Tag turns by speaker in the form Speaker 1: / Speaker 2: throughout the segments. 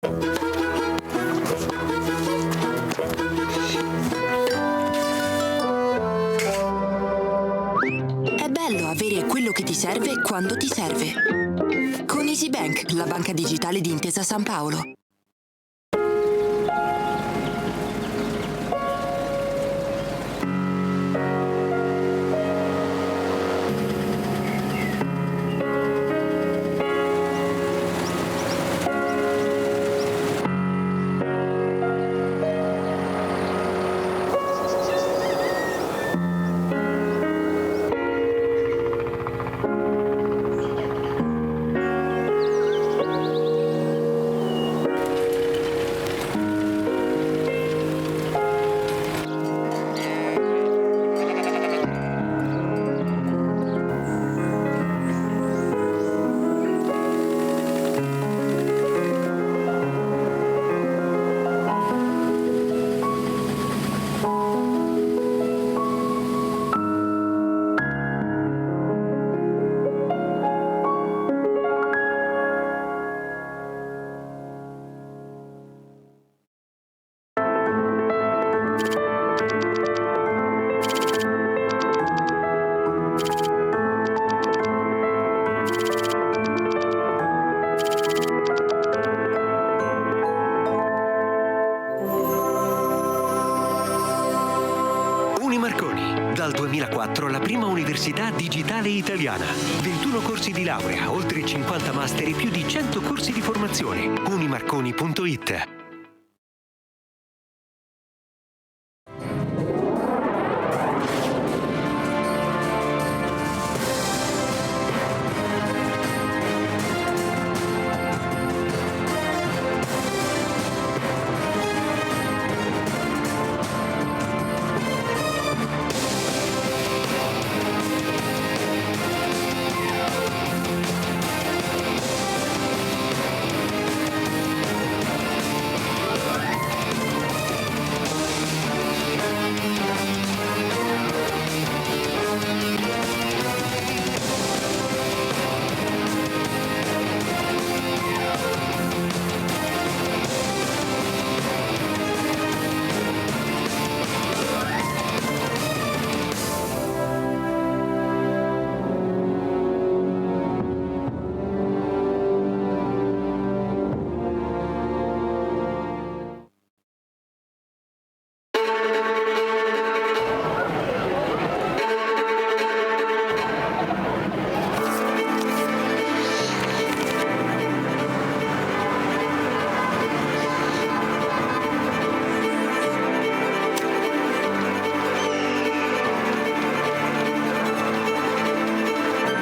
Speaker 1: È bello avere quello che ti serve quando ti serve. Con EasyBank, la banca digitale di Intesa Sanpaolo.
Speaker 2: Dal 2004 la prima università digitale italiana. 21 corsi di laurea, oltre 50 master e più di 100 corsi di formazione. Unimarconi.it.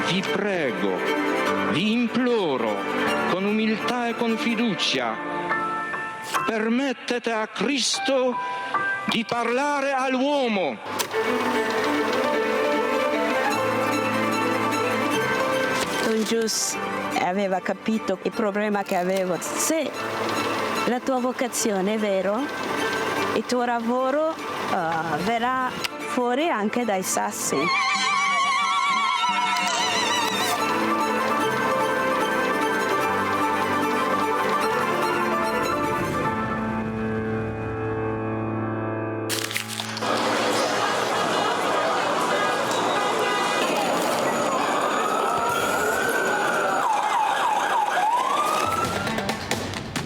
Speaker 3: Vi prego, vi imploro, con umiltà e con fiducia, permettete a Cristo di parlare all'uomo.
Speaker 4: Don Gius aveva capito il problema che avevo. Se la tua vocazione è vero, il tuo lavoro verrà fuori anche dai sassi.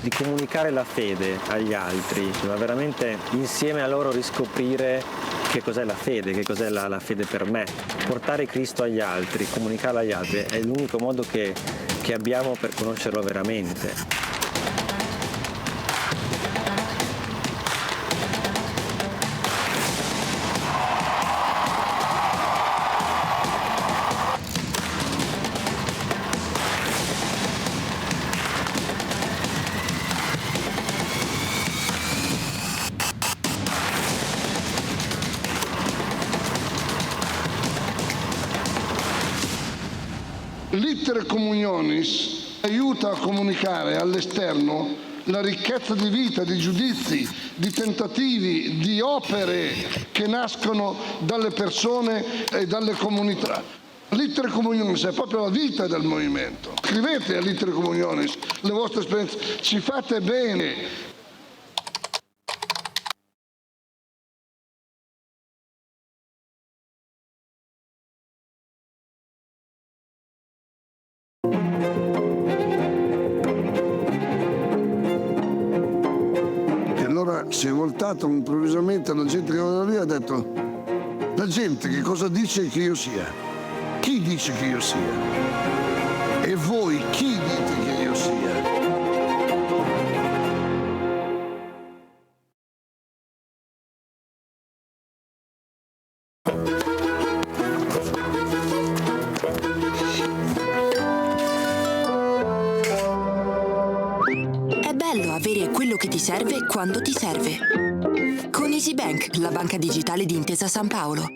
Speaker 5: Di comunicare la fede agli altri, ma veramente insieme a loro riscoprire che cos'è la fede, che cos'è la fede per me. Portare Cristo agli altri, comunicarlo agli altri è l'unico modo che abbiamo per conoscerlo veramente.
Speaker 6: L'iter communionis aiuta a comunicare all'esterno la ricchezza di vita, di giudizi, di tentativi, di opere che nascono dalle persone e dalle comunità. L'Iter Communionis è proprio la vita del movimento. Scrivete all'Iter Communionis le vostre esperienze, ci fate bene. Si è voltato improvvisamente alla gente che era lì e ha detto: la gente che cosa dice che io sia? Chi dice che io sia? E voi chi dite che io sia?
Speaker 1: È bello avere quello che ti serve quando ti serve. Con EasyBank, la banca digitale di Intesa Sanpaolo.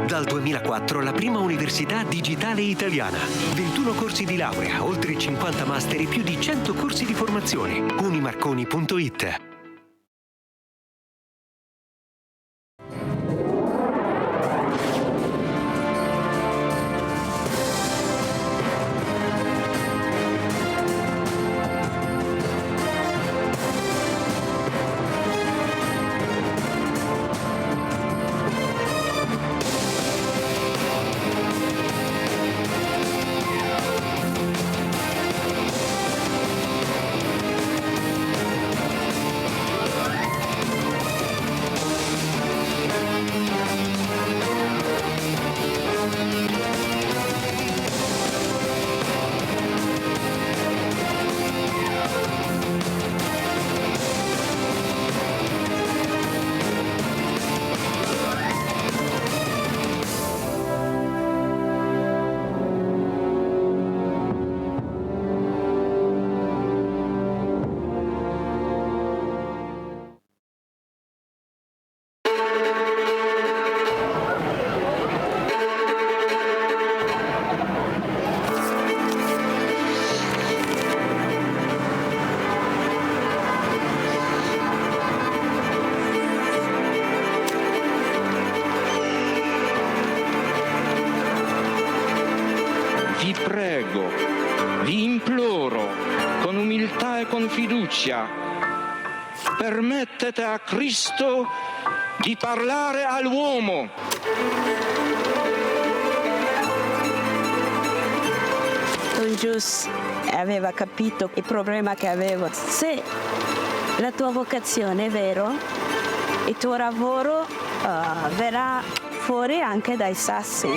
Speaker 2: Dal 2004 la prima università digitale italiana. 21 corsi di laurea, oltre 50 master e più di 100 corsi di formazione. Unimarconi.it.
Speaker 3: Vi prego, vi imploro, con umiltà e con fiducia, permettete a Cristo di parlare all'uomo.
Speaker 4: Don Gius aveva capito il problema che avevo. Se la tua vocazione è vero, il tuo lavoro verrà fuori anche dai sassi.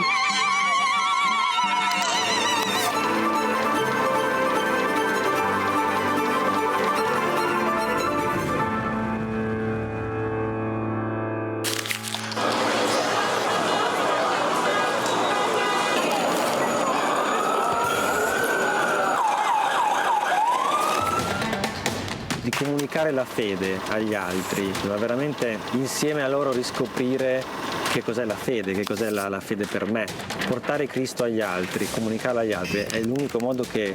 Speaker 5: Di comunicare la fede agli altri, ma veramente insieme a loro riscoprire che cos'è la fede, che cos'è la fede per me. Portare Cristo agli altri, comunicarlo agli altri è l'unico modo che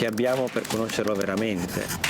Speaker 5: abbiamo per conoscerlo veramente.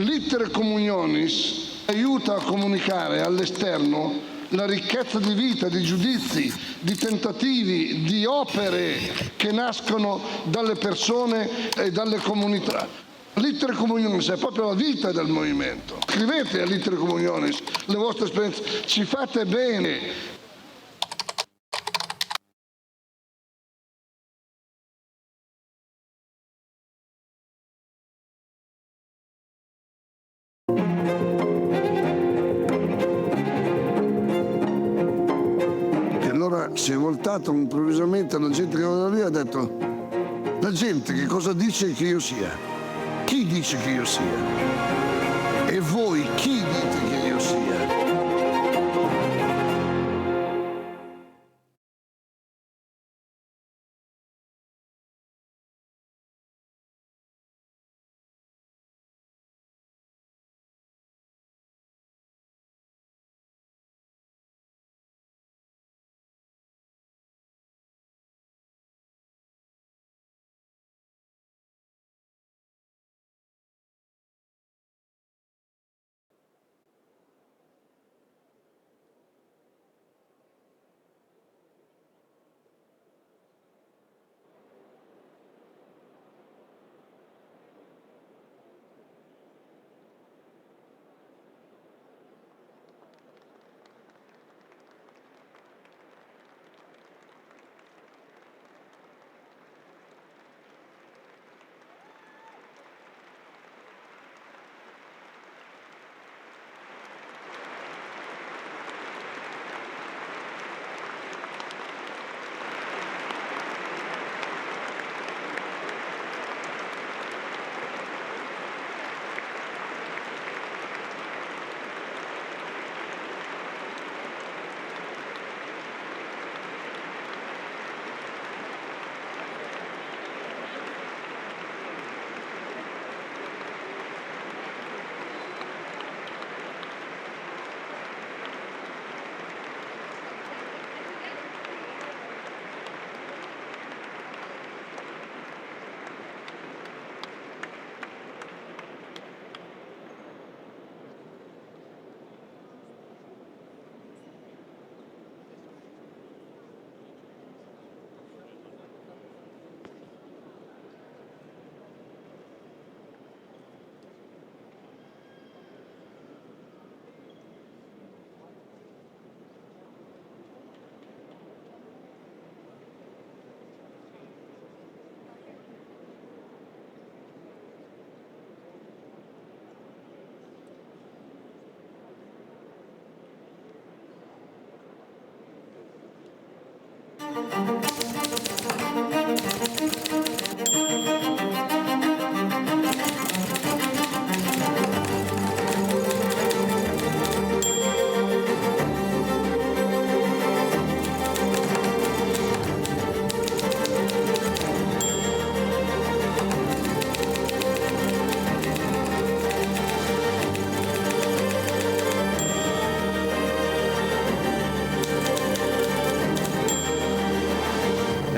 Speaker 6: L'Iter Communionis aiuta a comunicare all'esterno la ricchezza di vita, di giudizi, di tentativi, di opere che nascono dalle persone e dalle comunità. L'Iter Communionis è proprio la vita del movimento. Scrivete all'Iter Communionis le vostre esperienze, ci fate bene. Si è voltato improvvisamente alla gente che era lì e ha detto: la gente che cosa dice che io sia? Chi dice che io sia? E voi chi dite che io sia?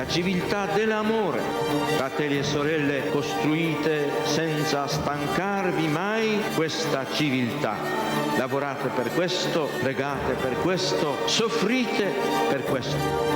Speaker 3: Civiltà dell'amore. Fratelli e sorelle, costruite senza stancarvi mai questa civiltà. Lavorate per questo, pregate per questo, soffrite per questo.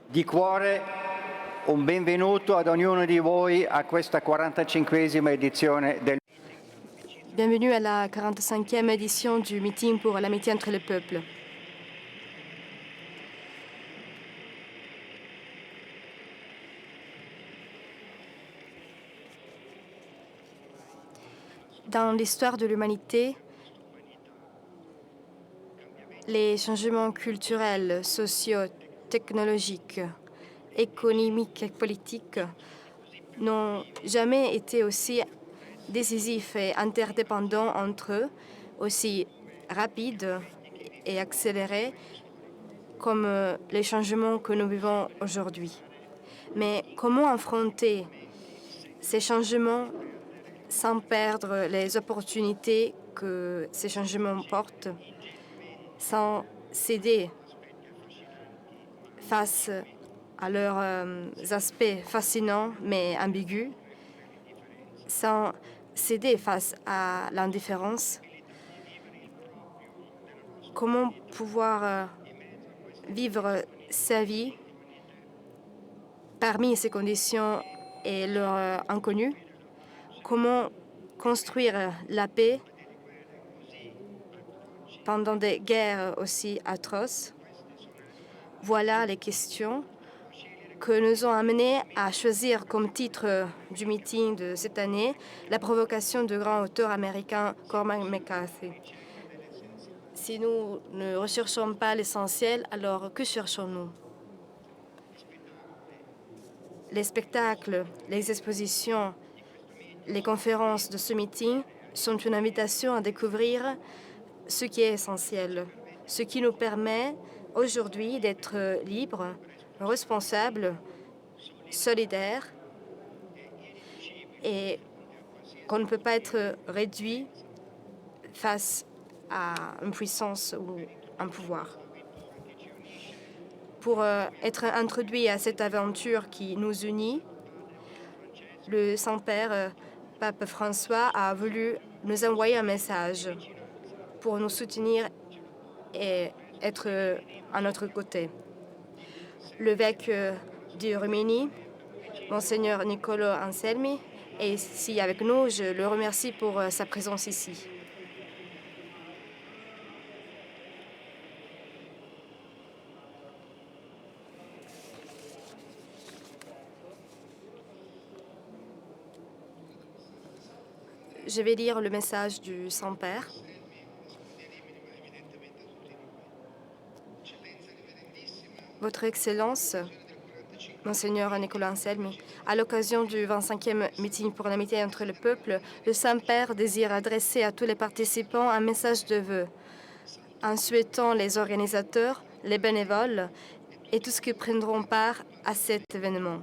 Speaker 7: Di cuore un benvenuto ad ognuno di voi a questa 45esima edizione del
Speaker 8: Bienvenue à la 45e édition du meeting pour l'amitié entre les peuples. Dans l'histoire de l'humanité, les changements culturels, sociaux, technologiques, économiques et politiques n'ont jamais été aussi décisifs et interdépendants entre eux, aussi rapides et accélérés comme les changements que nous vivons aujourd'hui. Mais comment affronter ces changements sans perdre les opportunités que ces changements portent, sans céder face à leurs aspects fascinants mais ambigus, sans céder face à l'indifférence? Comment pouvoir vivre sa vie parmi ces conditions et leur inconnu? Comment construire la paix pendant des guerres aussi atroces? Voilà les questions que nous ont amenés à choisir comme titre du meeting de cette année la provocation du grand auteur américain Cormac McCarthy. Si nous ne recherchons pas l'essentiel, alors que cherchons-nous? Les spectacles, les expositions, les conférences de ce meeting sont une invitation à découvrir ce qui est essentiel, ce qui nous permet aujourd'hui d'être libres, responsables, solidaires et qu'on ne peut pas être réduit face à une puissance ou un pouvoir. Pour être introduit à cette aventure qui nous unit, le Saint-Père, Pape François, a voulu nous envoyer un message pour nous soutenir et être à notre côté. L'évêque de Rimini, Monseigneur Niccolò Anselmi, est ici avec nous. Je le remercie pour sa présence ici. Je vais lire le message du Saint-Père. Votre Excellence, Monseigneur Niccolò Anselmi, à l'occasion du 25e meeting pour l'amitié entre le peuple, le Saint-Père désire adresser à tous les participants un message de vœux, en souhaitant les organisateurs, les bénévoles et tous ceux qui prendront part à cet événement,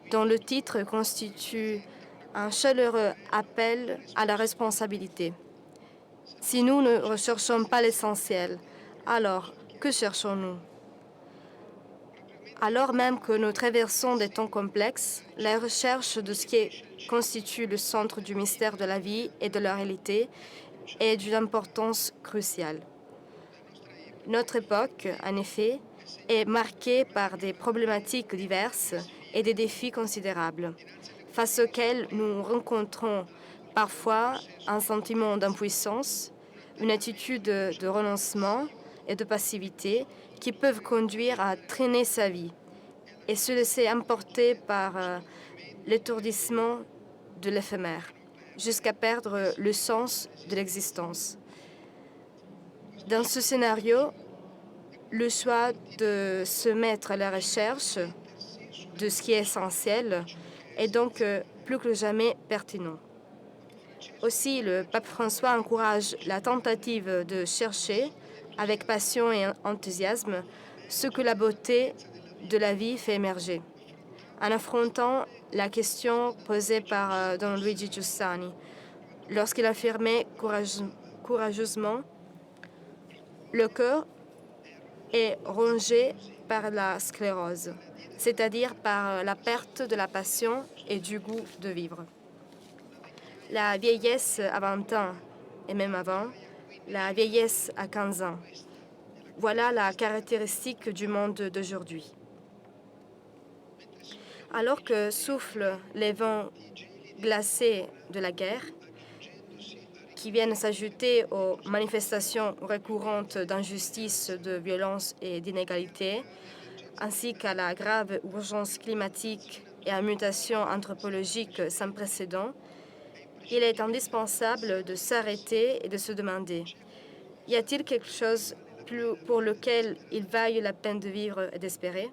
Speaker 8: dont le titre constitue un chaleureux appel à la responsabilité. Si nous ne recherchons pas l'essentiel, alors que cherchons-nous? Alors même que nous traversons des temps complexes, la recherche de ce qui constitue le centre du mystère de la vie et de la réalité est d'une importance cruciale. Notre époque, en effet, est marquée par des problématiques diverses et des défis considérables, face auxquels nous rencontrons parfois un sentiment d'impuissance, une attitude de renoncement et de passivité qui peuvent conduire à traîner sa vie et se laisser emporter par l'étourdissement de l'éphémère, jusqu'à perdre le sens de l'existence. Dans ce scénario, le choix de se mettre à la recherche de ce qui est essentiel est donc plus que jamais pertinent. Aussi, le pape François encourage la tentative de chercher, avec passion et enthousiasme, ce que la beauté de la vie fait émerger, en affrontant la question posée par Don Luigi Giussani, lorsqu'il affirmait courageusement « Le cœur est rongé par la sclérose », c'est-à-dire par la perte de la passion et du goût de vivre. La vieillesse à 20 ans, et même avant, la vieillesse à 15 ans. Voilà la caractéristique du monde d'aujourd'hui. Alors que soufflent les vents glacés de la guerre, qui viennent s'ajouter aux manifestations récurrentes d'injustice, de violence et d'inégalité, ainsi qu'à la grave urgence climatique et à mutation anthropologique sans précédent, il est indispensable de s'arrêter et de se demander, y a-t-il quelque chose pour lequel il vaille la peine de vivre et d'espérer?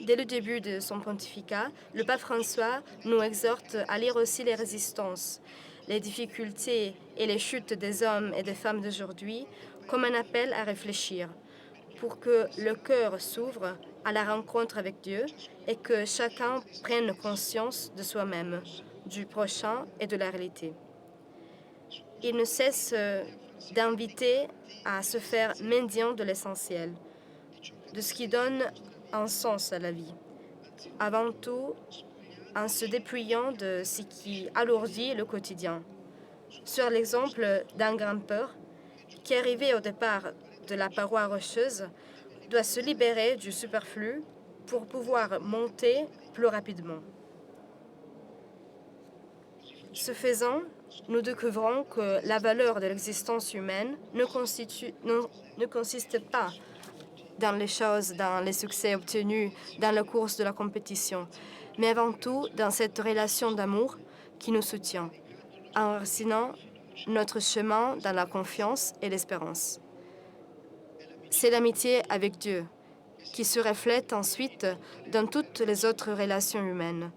Speaker 8: Dès le début de son pontificat, le pape François nous exhorte à lire aussi les résistances, les difficultés et les chutes des hommes et des femmes d'aujourd'hui comme un appel à réfléchir, pour que le cœur s'ouvre à la rencontre avec Dieu et que chacun prenne conscience de soi-même, du prochain et de la réalité. Il ne cesse d'inviter à se faire mendiant de l'essentiel, de ce qui donne un sens à la vie, avant tout en se dépouillant de ce qui alourdit le quotidien. Sur l'exemple d'un grimpeur qui, arrivé au départ de la paroi rocheuse, doit se libérer du superflu pour pouvoir monter plus rapidement. Ce faisant, nous découvrons que la valeur de l'existence humaine ne consiste pas dans les choses, dans les succès obtenus, dans la course de la compétition, mais avant tout dans cette relation d'amour qui nous soutient, enracinant notre chemin dans la confiance et l'espérance. C'est l'amitié avec Dieu qui se reflète ensuite dans toutes les autres relations humaines,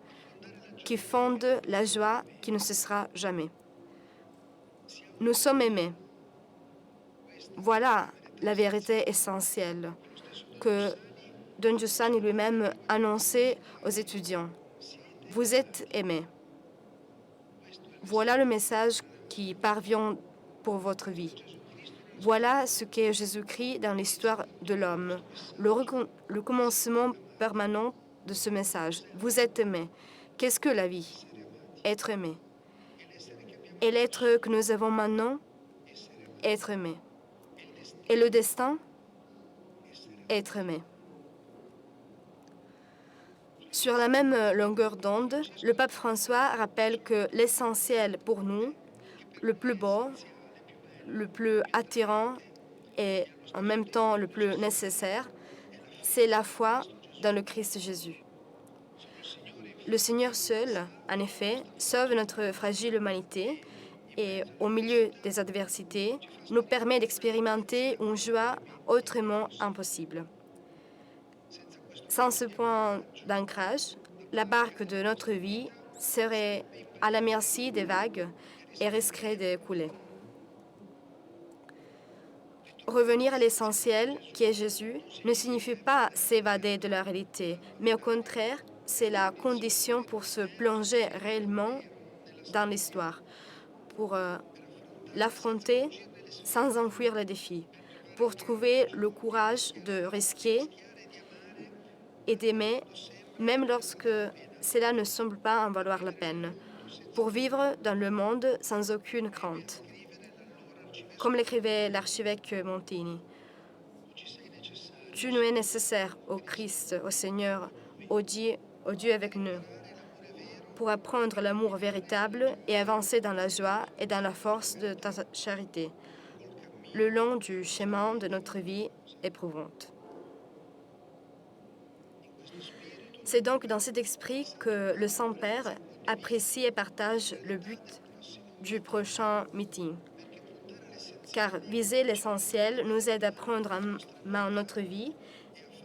Speaker 8: qui fondent la joie qui ne cessera jamais. Nous sommes aimés. Voilà la vérité essentielle que Don Giussani lui-même annonçait aux étudiants. Vous êtes aimés. Voilà le message qui parvient pour votre vie. Voilà ce qu'est Jésus-Christ dans l'histoire de l'homme, le commencement permanent de ce message. Vous êtes aimés. Qu'est-ce que la vie? Être aimé. Et l'être que nous avons maintenant? Être aimé. Et le destin? Être aimé. Sur la même longueur d'onde, le pape François rappelle que l'essentiel pour nous, le plus beau, le plus attirant et en même temps le plus nécessaire, c'est la foi dans le Christ Jésus. Le Seigneur seul, en effet, sauve notre fragile humanité et, au milieu des adversités, nous permet d'expérimenter une joie autrement impossible. Sans ce point d'ancrage, la barque de notre vie serait à la merci des vagues et risquerait de couler. Revenir à l'essentiel, qui est Jésus, ne signifie pas s'évader de la réalité, mais au contraire, c'est la condition pour se plonger réellement dans l'histoire, pour l'affronter sans enfuir le défi, pour trouver le courage de risquer et d'aimer, même lorsque cela ne semble pas en valoir la peine, pour vivre dans le monde sans aucune crainte. Comme l'écrivait l'archevêque Montini, « Tu nous es nécessaire, ô Christ, ô Seigneur, ô Dieu avec nous, pour apprendre l'amour véritable et avancer dans la joie et dans la force de ta charité, le long du chemin de notre vie éprouvante. » C'est donc dans cet esprit que le Saint-Père apprécie et partage le but du prochain meeting. Car viser l'essentiel nous aide à prendre en main notre vie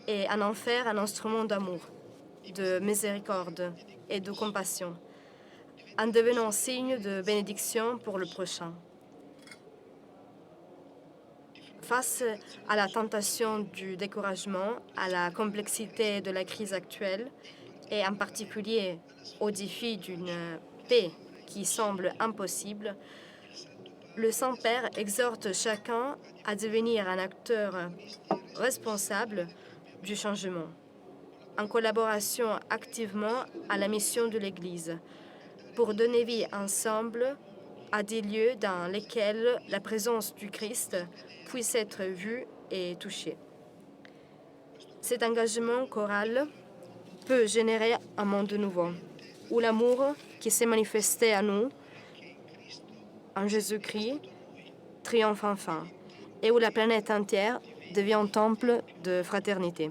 Speaker 8: et à en faire un instrument d'amour, de miséricorde et de compassion, en devenant signe de bénédiction pour le prochain. Face à la tentation du découragement, à la complexité de la crise actuelle et en particulier au défi d'une paix qui semble impossible, le Saint-Père exhorte chacun à devenir un acteur responsable du changement, en collaboration activement à la mission de l'Église, pour donner vie ensemble à des lieux dans lesquels la présence du Christ puisse être vue et touchée. Cet engagement choral peut générer un monde nouveau, où l'amour qui s'est manifesté à nous en Jésus-Christ triomphe enfin, et où la planète entière devient temple de fraternité.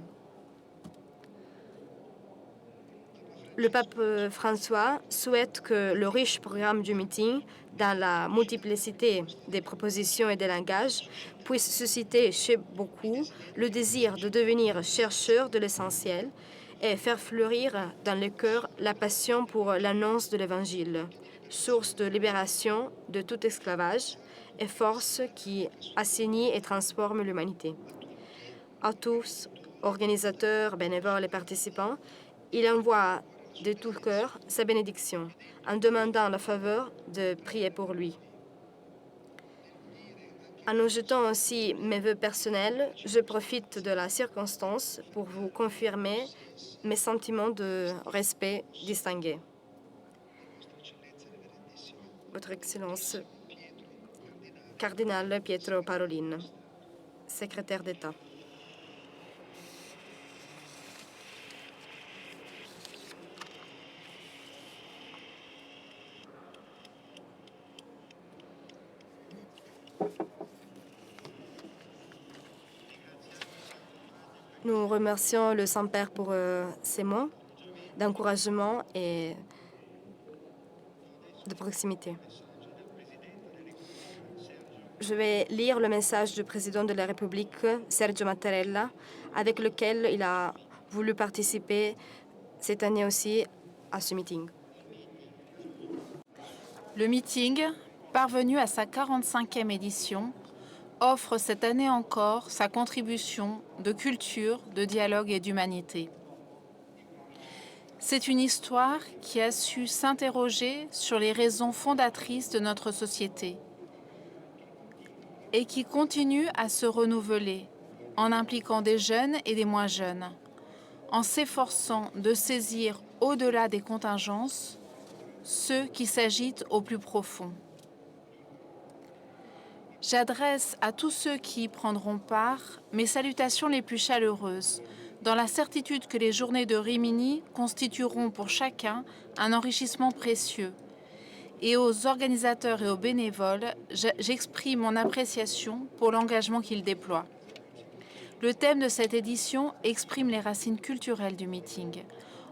Speaker 8: Le pape François souhaite que le riche programme du meeting, dans la multiplicité des propositions et des langages, puisse susciter chez beaucoup le désir de devenir chercheur de l'essentiel et faire fleurir dans le cœur la passion pour l'annonce de l'Évangile, source de libération de tout esclavage et force qui assainit et transforme l'humanité. À tous, organisateurs, bénévoles et participants, il envoie de tout cœur sa bénédiction en demandant la faveur de prier pour lui. En nous jetant aussi mes vœux personnels, je profite de la circonstance pour vous confirmer mes sentiments de respect distingué. Votre Excellence, Cardinal Pietro Parolin, secrétaire d'État. Nous remercions le Saint-Père pour ces mots d'encouragement et de proximité. Je vais lire le message du président de la République, Sergio Mattarella, avec lequel il a voulu participer cette année aussi à ce meeting.
Speaker 9: Le meeting, parvenu à sa 45e édition, offre cette année encore sa contribution de culture, de dialogue et d'humanité. C'est une histoire qui a su s'interroger sur les raisons fondatrices de notre société et qui continue à se renouveler en impliquant des jeunes et des moins jeunes, en s'efforçant de saisir au-delà des contingences ceux qui s'agitent au plus profond. J'adresse à tous ceux qui y prendront part mes salutations les plus chaleureuses, dans la certitude que les journées de Rimini constitueront pour chacun un enrichissement précieux. Et aux organisateurs et aux bénévoles, j'exprime mon appréciation pour l'engagement qu'ils déploient. Le thème de cette édition exprime les racines culturelles du meeting,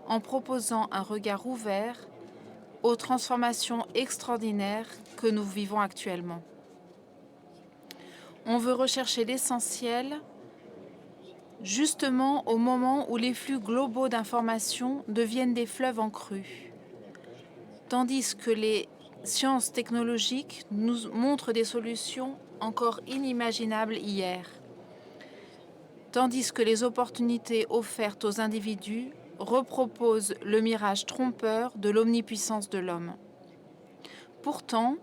Speaker 9: en proposant un regard ouvert aux transformations extraordinaires que nous vivons actuellement. On veut rechercher l'essentiel justement au moment où les flux globaux d'informations deviennent des fleuves en crue, tandis que les sciences technologiques nous montrent des solutions encore inimaginables hier, tandis que les opportunités offertes aux individus reproposent le mirage trompeur de l'omnipuissance de l'homme. Pourtant,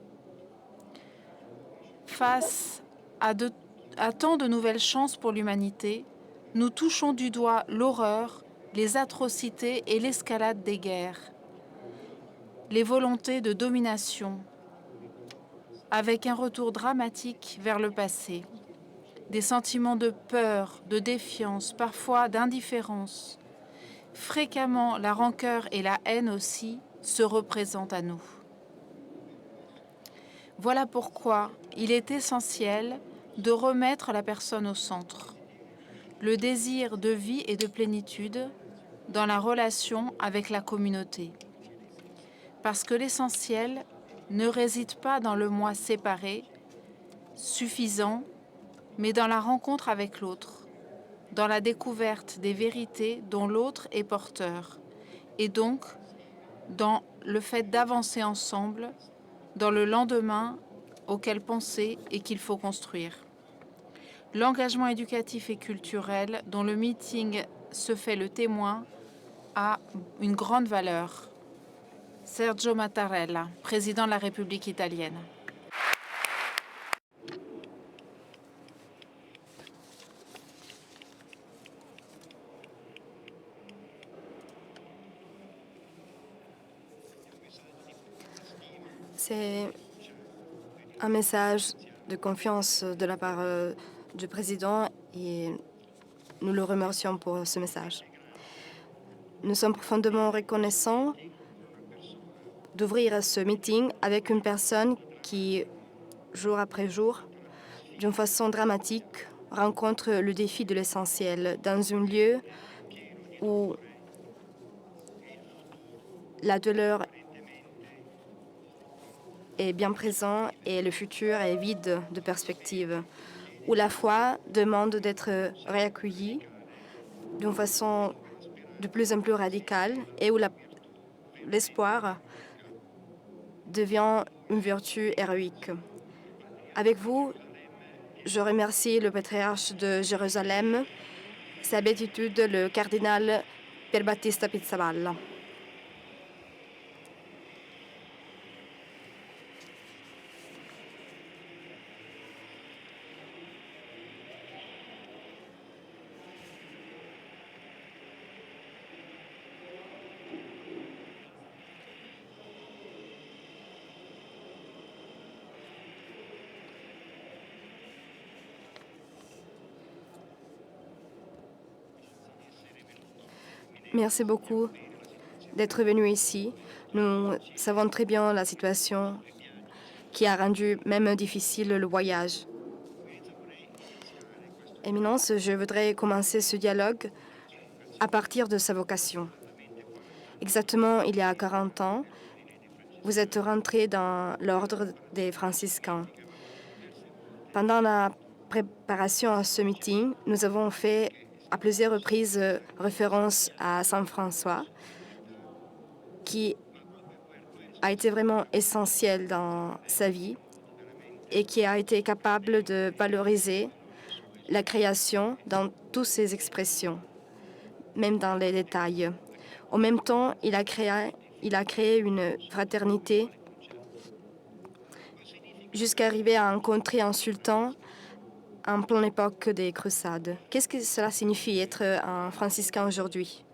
Speaker 9: face à tant de nouvelles chances pour l'humanité, nous touchons du doigt l'horreur, les atrocités et l'escalade des guerres, les volontés de domination, avec un retour dramatique vers le passé, des sentiments de peur, de défiance, parfois d'indifférence. Fréquemment, la rancœur et la haine aussi se représentent à nous. Voilà pourquoi il est essentiel de remettre la personne au centre, le désir de vie et de plénitude dans la relation avec la communauté. Parce que l'essentiel ne réside pas dans le moi séparé, suffisant, mais dans la rencontre avec l'autre, dans la découverte des vérités dont l'autre est porteur, et donc dans le fait d'avancer ensemble dans le lendemain auquel penser et qu'il faut construire. L'engagement éducatif et culturel dont le meeting se fait le témoin a une grande valeur. Sergio Mattarella, président de la République italienne.
Speaker 8: C'est un message de confiance de la part du président et nous le remercions pour ce message. Nous sommes profondément reconnaissants d'ouvrir ce meeting avec une personne qui, jour après jour, d'une façon dramatique, rencontre le défi de l'essentiel dans un lieu où la douleur est bien présente et le futur est vide de perspective, où la foi demande d'être réaccueillie d'une façon de plus en plus radicale et où l'espoir devient une vertu héroïque. Avec vous, je remercie le patriarche de Jérusalem, sa béatitude le cardinal Pierbattista Pizzaballa. Merci beaucoup d'être venu ici. Nous savons très bien la situation qui a rendu même difficile le voyage. Éminence, je voudrais commencer ce dialogue à partir de sa vocation. Exactement il y a 40 ans, vous êtes rentré dans l'ordre des franciscains. Pendant la préparation à ce meeting, nous avons fait à plusieurs reprises référence à Saint François, qui a été vraiment essentiel dans sa vie et qui a été capable de valoriser la création dans toutes ses expressions, même dans les détails. En même temps, il a créé une fraternité jusqu'à arriver à rencontrer un sultan en pleine époque des croisades. Qu'est-ce que cela signifie être un franciscain aujourd'hui?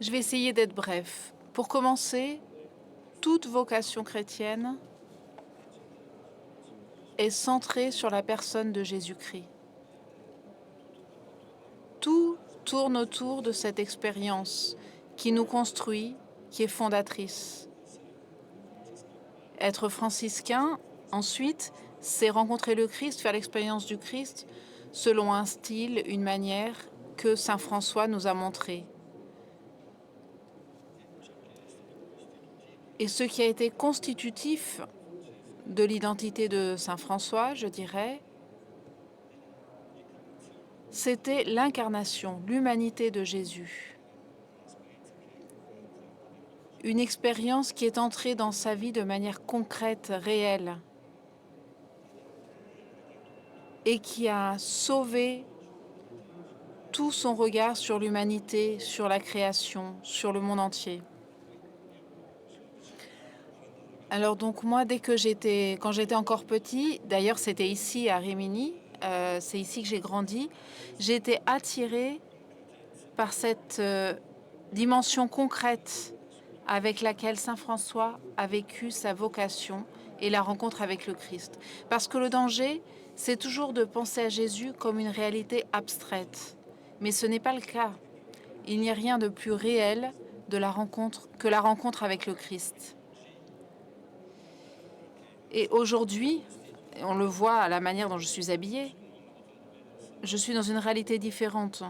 Speaker 9: Je vais essayer d'être bref. Pour commencer, toute vocation chrétienne est centrée sur la personne de Jésus-Christ. Tout tourne autour de cette expérience qui nous construit, qui est fondatrice. Être franciscain, ensuite, c'est rencontrer le Christ, faire l'expérience du Christ selon un style, une manière que Saint François nous a montré. Et ce qui a été constitutif de l'identité de Saint François, je dirais, c'était l'incarnation, l'humanité de Jésus. Une expérience qui est entrée dans sa vie de manière concrète, réelle, et qui a sauvé tout son regard sur l'humanité, sur la création, sur le monde entier. Alors donc moi, quand j'étais encore petit, d'ailleurs c'était ici à Rimini, c'est ici que j'ai grandi, j'ai été attirée par cette dimension concrète avec laquelle Saint François a vécu sa vocation et la rencontre avec le Christ. Parce que le danger, c'est toujours de penser à Jésus comme une réalité abstraite. Mais ce n'est pas le cas. Il n'y a rien de plus réel que la rencontre avec le Christ. Et aujourd'hui, on le voit à la manière dont je suis habillée, je suis dans une réalité différente.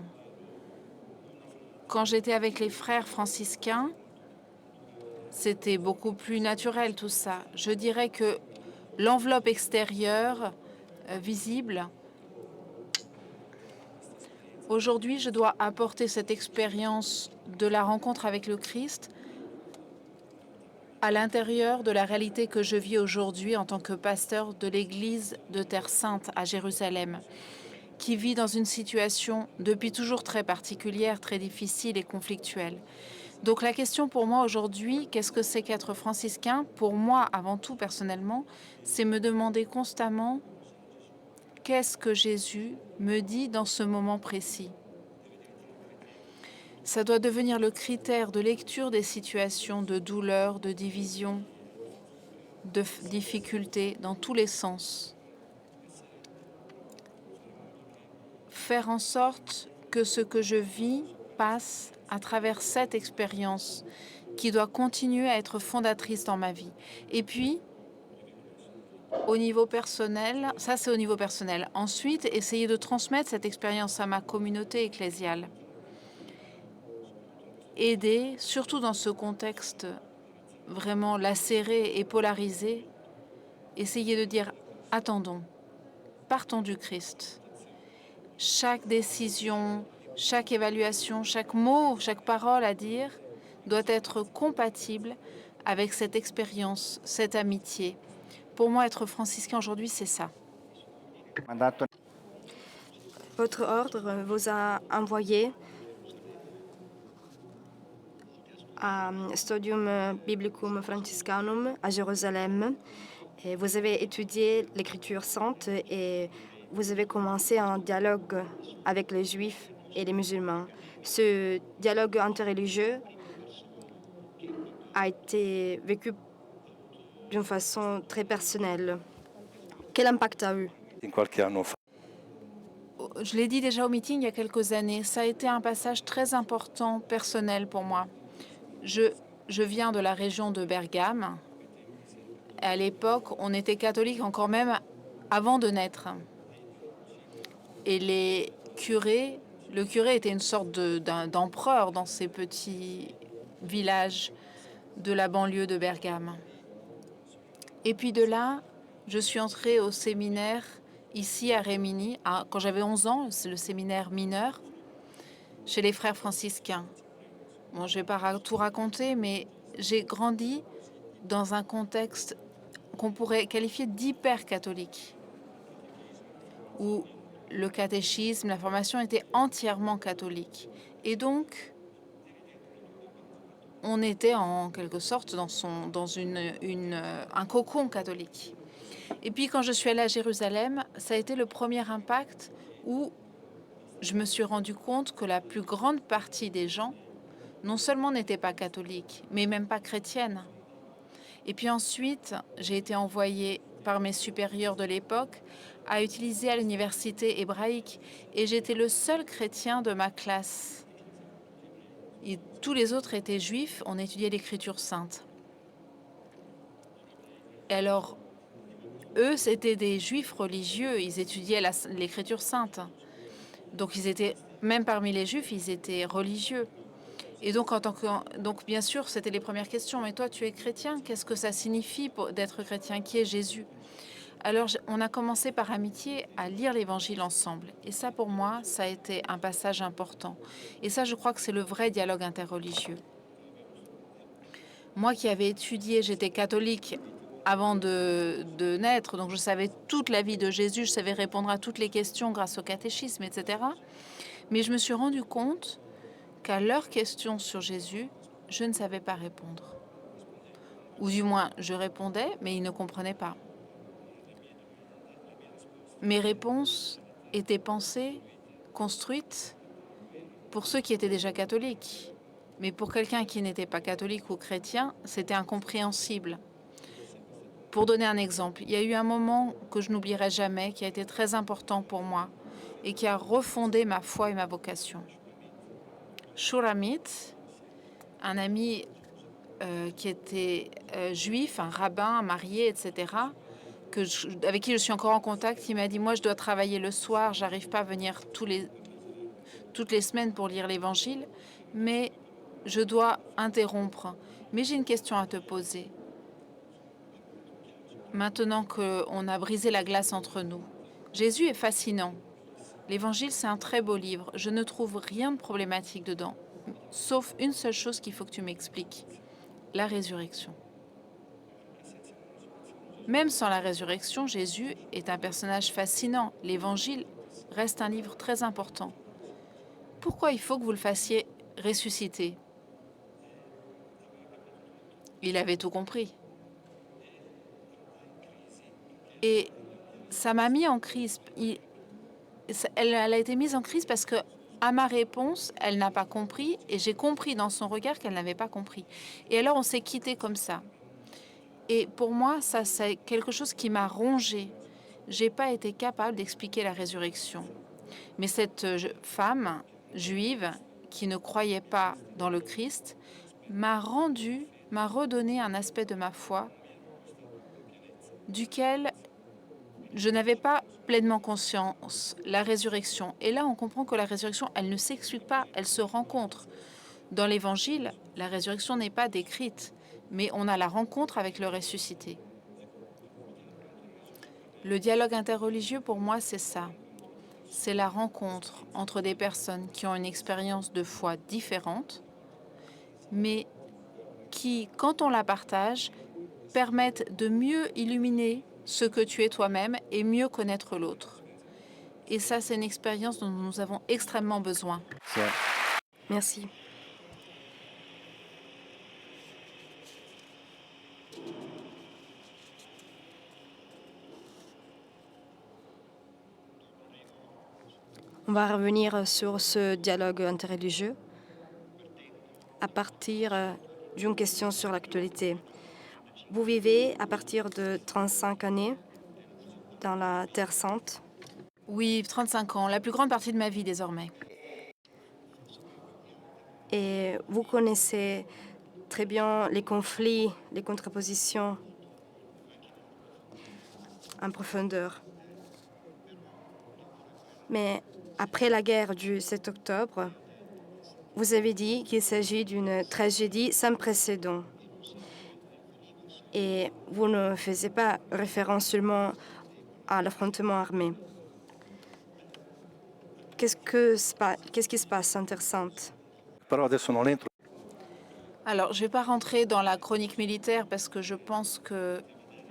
Speaker 9: Quand j'étais avec les frères franciscains, c'était beaucoup plus naturel tout ça. Je dirais que l'enveloppe extérieure, visible, aujourd'hui, je dois apporter cette expérience de la rencontre avec le Christ à l'intérieur de la réalité que je vis aujourd'hui en tant que pasteur de l'église de Terre Sainte à Jérusalem, qui vit dans une situation depuis toujours très particulière, très difficile et conflictuelle. Donc la question pour moi aujourd'hui, qu'est-ce que c'est qu'être franciscain? Pour moi, avant tout personnellement, c'est me demander constamment qu'est-ce que Jésus me dit dans ce moment précis. Ça doit devenir le critère de lecture des situations de douleur, de division, de difficulté, dans tous les sens. Faire en sorte que ce que je vis passe à travers cette expérience qui doit continuer à être fondatrice dans ma vie. Et puis, au niveau personnel, ça c'est au niveau personnel. Ensuite, essayer de transmettre cette expérience à ma communauté ecclésiale. aider, surtout dans ce contexte vraiment lacéré et polarisé, essayer de dire « attendons, partons du Christ ». Chaque décision, chaque évaluation, chaque mot, chaque parole à dire doit être compatible avec cette expérience, cette amitié. Pour moi, être franciscain aujourd'hui, c'est ça.
Speaker 8: Votre ordre vous a envoyé à Studium Biblicum Franciscanum à Jérusalem. Et vous avez étudié l'Écriture sainte et vous avez commencé un dialogue avec les Juifs et les musulmans. Ce dialogue interreligieux a été vécu d'une façon très personnelle. Quel impact a eu?
Speaker 9: Je l'ai dit déjà au meeting il y a quelques années, ça a été un passage très important, personnel pour moi. Je viens de la région de Bergame. À l'époque, on était catholique encore même avant de naître. Et les curés, le curé était une sorte d'empereur dans ces petits villages de la banlieue de Bergame. Et puis de là, je suis entrée au séminaire ici à Rimini, quand j'avais 11 ans, c'est le séminaire mineur, chez les frères franciscains. Bon, je ne vais pas tout raconter, mais j'ai grandi dans un contexte qu'on pourrait qualifier d'hyper-catholique, où le catéchisme, la formation était entièrement catholique. Et donc, on était en quelque sorte dans un cocon catholique. Et puis quand je suis allée à Jérusalem, ça a été le premier impact où je me suis rendu compte que la plus grande partie des gens, non seulement n'étaient pas catholiques, mais même pas chrétiennes. Et puis ensuite, j'ai été envoyée par mes supérieurs de l'époque à utiliser à l'université hébraïque. Et j'étais le seul chrétien de ma classe. Et tous les autres étaient juifs, on étudiait l'écriture sainte. Et alors, eux, c'était des juifs religieux, ils étudiaient l'écriture sainte. Donc ils étaient, même parmi les juifs, ils étaient religieux. Et donc, donc bien sûr, c'était les premières questions. Mais toi, tu es chrétien, qu'est-ce que ça signifie d'être chrétien? Qui est Jésus? Alors, on a commencé par amitié à lire l'Évangile ensemble. Et ça, pour moi, ça a été un passage important. Et ça, je crois que c'est le vrai dialogue interreligieux. Moi qui avais étudié, j'étais catholique avant de naître, donc je savais toute la vie de Jésus, je savais répondre à toutes les questions grâce au catéchisme, etc. Mais je me suis rendu compte qu'à leurs questions sur Jésus, je ne savais pas répondre. Ou du moins, je répondais, mais ils ne comprenaient pas. Mes réponses étaient pensées, construites pour ceux qui étaient déjà catholiques. Mais pour quelqu'un qui n'était pas catholique ou chrétien, c'était incompréhensible. Pour donner un exemple, il y a eu un moment que je n'oublierai jamais, qui a été très important pour moi et qui a refondé ma foi et ma vocation. Shulamit, un ami qui était juif, un rabbin, marié, etc., avec qui je suis encore en contact, il m'a dit « Moi, je dois travailler le soir, j'arrive pas à venir toutes les semaines pour lire l'Évangile, mais je dois interrompre. Mais j'ai une question à te poser. Maintenant qu'on a brisé la glace entre nous, Jésus est fascinant. L'Évangile, c'est un très beau livre. Je ne trouve rien de problématique dedans, sauf une seule chose qu'il faut que tu m'expliques, la résurrection. Même sans la résurrection, Jésus est un personnage fascinant. L'Évangile reste un livre très important. Pourquoi il faut que vous le fassiez ressusciter? Il avait tout compris. Et ça m'a mis en crise. Elle a été mise en crise parce que, à ma réponse, elle n'a pas compris et j'ai compris dans son regard qu'elle n'avait pas compris. Et alors, on s'est quitté comme ça. Et pour moi, ça, c'est quelque chose qui m'a rongée. J'ai pas été capable d'expliquer la résurrection. Mais cette femme juive qui ne croyait pas dans le Christ m'a redonné un aspect de ma foi duquel je n'avais pas pleinement conscience, la résurrection. Et là, on comprend que la résurrection, elle ne s'explique pas, elle se rencontre. Dans l'Évangile, la résurrection n'est pas décrite, mais on a la rencontre avec le ressuscité. Le dialogue interreligieux, pour moi, c'est ça. C'est la rencontre entre des personnes qui ont une expérience de foi différente, mais qui, quand on la partage, permettent de mieux illuminer ce que tu es toi-même et mieux connaître l'autre. Et ça, c'est une expérience dont nous avons extrêmement besoin.
Speaker 8: Merci. On va revenir sur ce dialogue interreligieux à partir d'une question sur l'actualité. Vous vivez à partir de 35 années dans la Terre Sainte.
Speaker 9: Oui, 35 ans, la plus grande partie de ma vie désormais.
Speaker 8: Et vous connaissez très bien les conflits, les contrapositions en profondeur. Mais après la guerre du 7 octobre, vous avez dit qu'il s'agit d'une tragédie sans précédent. Et vous ne faisiez pas référence seulement à l'affrontement armé. Qu'est-ce qui se passe en Terre Sainte?
Speaker 9: Alors, je ne vais pas rentrer dans la chronique militaire parce que je pense que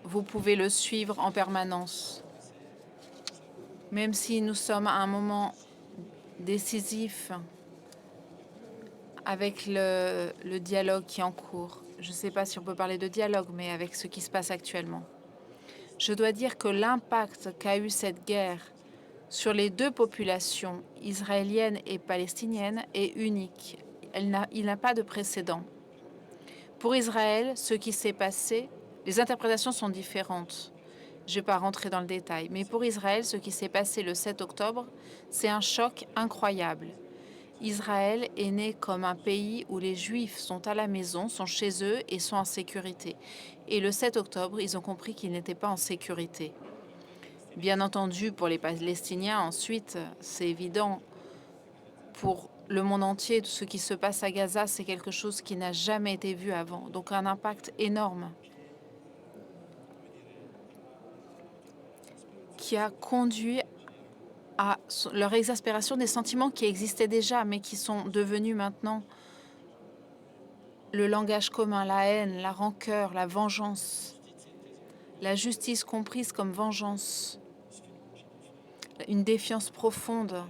Speaker 9: vous pouvez le suivre en permanence. Même si nous sommes à un moment décisif avec le dialogue qui est en cours. Je ne sais pas si on peut parler de dialogue, mais avec ce qui se passe actuellement. Je dois dire que l'impact qu'a eu cette guerre sur les deux populations, israélienne et palestinienne, est unique. Il n'a pas de précédent. Pour Israël, ce qui s'est passé, les interprétations sont différentes. Je ne vais pas rentrer dans le détail, mais pour Israël, ce qui s'est passé le 7 octobre, c'est un choc incroyable. Israël est né comme un pays où les Juifs sont à la maison, sont chez eux et sont en sécurité. Et le 7 octobre, ils ont compris qu'ils n'étaient pas en sécurité. Bien entendu, pour les Palestiniens, ensuite, c'est évident. Pour le monde entier, tout ce qui se passe à Gaza, c'est quelque chose qui n'a jamais été vu avant. Donc un impact énorme qui a conduit à leur exaspération, des sentiments qui existaient déjà, mais qui sont devenus maintenant le langage commun, la haine, la rancœur, la vengeance, la justice comprise comme vengeance, une défiance profonde,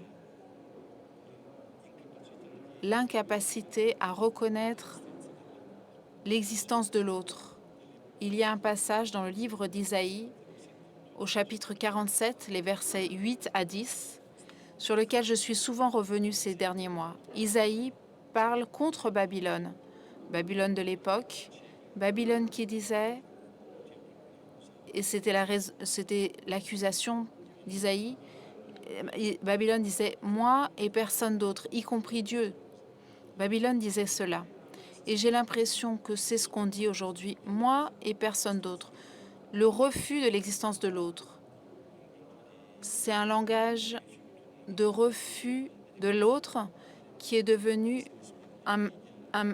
Speaker 9: l'incapacité à reconnaître l'existence de l'autre. Il y a un passage dans le livre d'Isaïe, au chapitre 47, les versets 8 à 10, sur lequel je suis souvent revenue ces derniers mois. Isaïe parle contre Babylone, Babylone de l'époque, Babylone qui disait, et c'était l'accusation d'Isaïe, Babylone disait « moi et personne d'autre, y compris Dieu ». Babylone disait cela. Et j'ai l'impression que c'est ce qu'on dit aujourd'hui, moi et personne d'autre. Le refus de l'existence de l'autre. C'est un langage de refus de l'autre qui est devenu un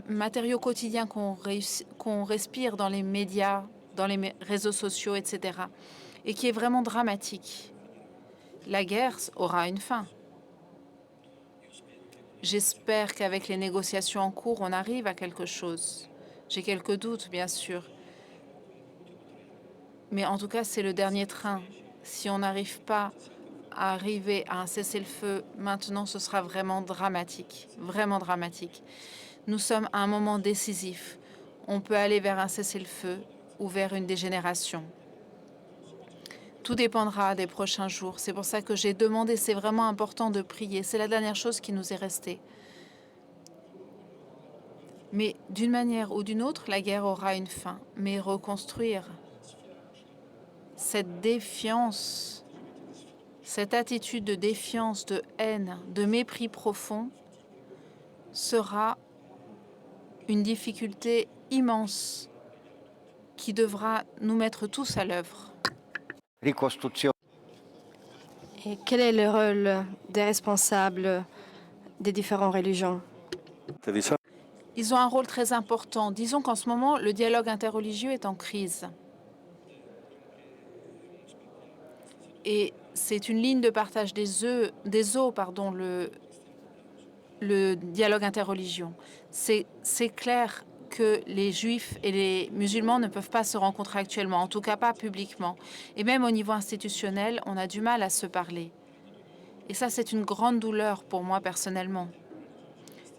Speaker 9: matériau quotidien qu'on respire dans les médias, dans les réseaux sociaux, etc. Et qui est vraiment dramatique. La guerre aura une fin. J'espère qu'avec les négociations en cours, on arrive à quelque chose. J'ai quelques doutes, bien sûr. Mais en tout cas, c'est le dernier train. Si on n'arrive pas à arriver à un cessez-le-feu maintenant, ce sera vraiment dramatique. Vraiment dramatique. Nous sommes à un moment décisif. On peut aller vers un cessez-le-feu ou vers une dégénération. Tout dépendra des prochains jours. C'est pour ça que j'ai demandé, c'est vraiment important de prier. C'est la dernière chose qui nous est restée. Mais d'une manière ou d'une autre, la guerre aura une fin. Mais reconstruire cette défiance, cette attitude de défiance, de haine, de mépris profond, sera une difficulté immense qui devra nous mettre tous à l'œuvre.
Speaker 8: Et quel est le rôle des responsables des différentes religions?
Speaker 9: Ils ont un rôle très important. Disons qu'en ce moment, le dialogue interreligieux est en crise. Et c'est une ligne de partage des eaux, le dialogue interreligieux. C'est clair que les juifs et les musulmans ne peuvent pas se rencontrer actuellement, en tout cas pas publiquement. Et même au niveau institutionnel, on a du mal à se parler. Et ça, c'est une grande douleur pour moi personnellement.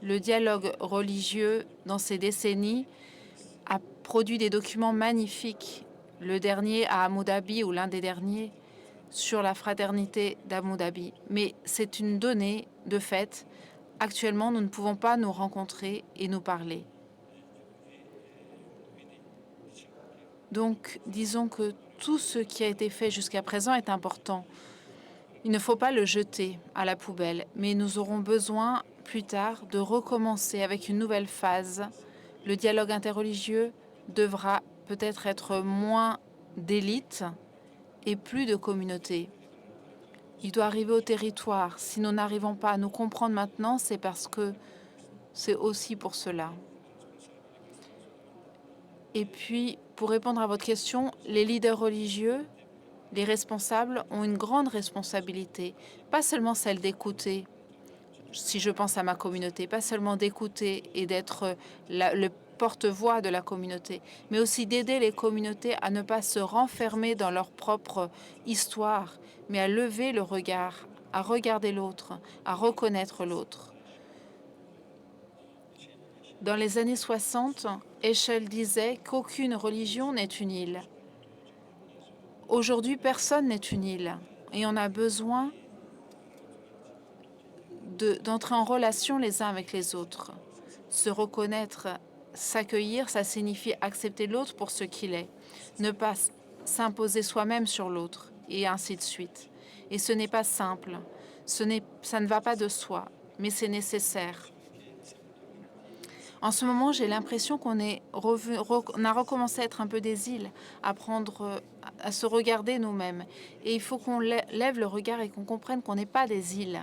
Speaker 9: Le dialogue religieux, dans ces décennies, a produit des documents magnifiques. Le dernier à Abu Dhabi, ou l'un des derniers, sur la fraternité d'Abu Dhabi. Mais c'est une donnée de fait. Actuellement, nous ne pouvons pas nous rencontrer et nous parler. Donc, disons que tout ce qui a été fait jusqu'à présent est important. Il ne faut pas le jeter à la poubelle, mais nous aurons besoin, plus tard, de recommencer avec une nouvelle phase. Le dialogue interreligieux devra peut-être être moins d'élite et plus de communauté. Il doit arriver au territoire. Si nous n'arrivons pas à nous comprendre maintenant, c'est parce que c'est aussi pour cela. Et puis, pour répondre à votre question, les leaders religieux, les responsables, ont une grande responsabilité. Pas seulement celle d'écouter, si je pense à ma communauté, pas seulement d'écouter et d'être le porte-voix de la communauté, mais aussi d'aider les communautés à ne pas se renfermer dans leur propre histoire, mais à lever le regard, à regarder l'autre, à reconnaître l'autre. Dans les années 60, Heschel disait qu'aucune religion n'est une île. Aujourd'hui, personne n'est une île et on a besoin d'entrer en relation les uns avec les autres. Se reconnaître, s'accueillir, ça signifie accepter l'autre pour ce qu'il est, ne pas s'imposer soi-même sur l'autre et ainsi de suite. Et ce n'est pas simple, ça ne va pas de soi, mais c'est nécessaire. En ce moment, j'ai l'impression qu'on a recommencé à être un peu des îles, à se regarder nous-mêmes. Et il faut qu'on lève le regard et qu'on comprenne qu'on n'est pas des îles.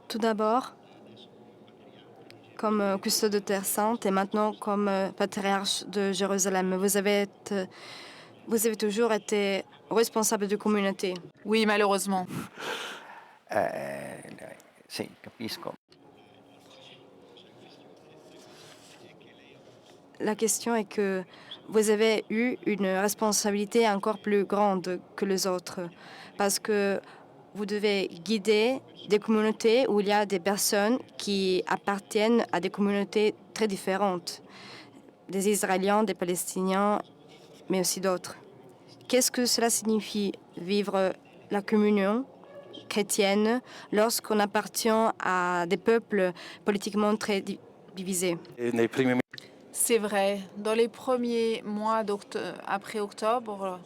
Speaker 8: Tout d'abord, comme custode de Terre Sainte et maintenant comme patriarche de Jérusalem, vous avez toujours été responsable de communauté.
Speaker 9: Oui, malheureusement.
Speaker 7: Sì, capisco.
Speaker 8: La question est que vous avez eu une responsabilité encore plus grande que les autres parce que vous devez guider des communautés où il y a des personnes qui appartiennent à des communautés très différentes, des Israéliens, des Palestiniens, mais aussi d'autres. Qu'est-ce que cela signifie vivre la communion chrétienne lorsqu'on appartient à des peuples politiquement très divisés?
Speaker 9: C'est vrai. Dans les premiers mois après octobre,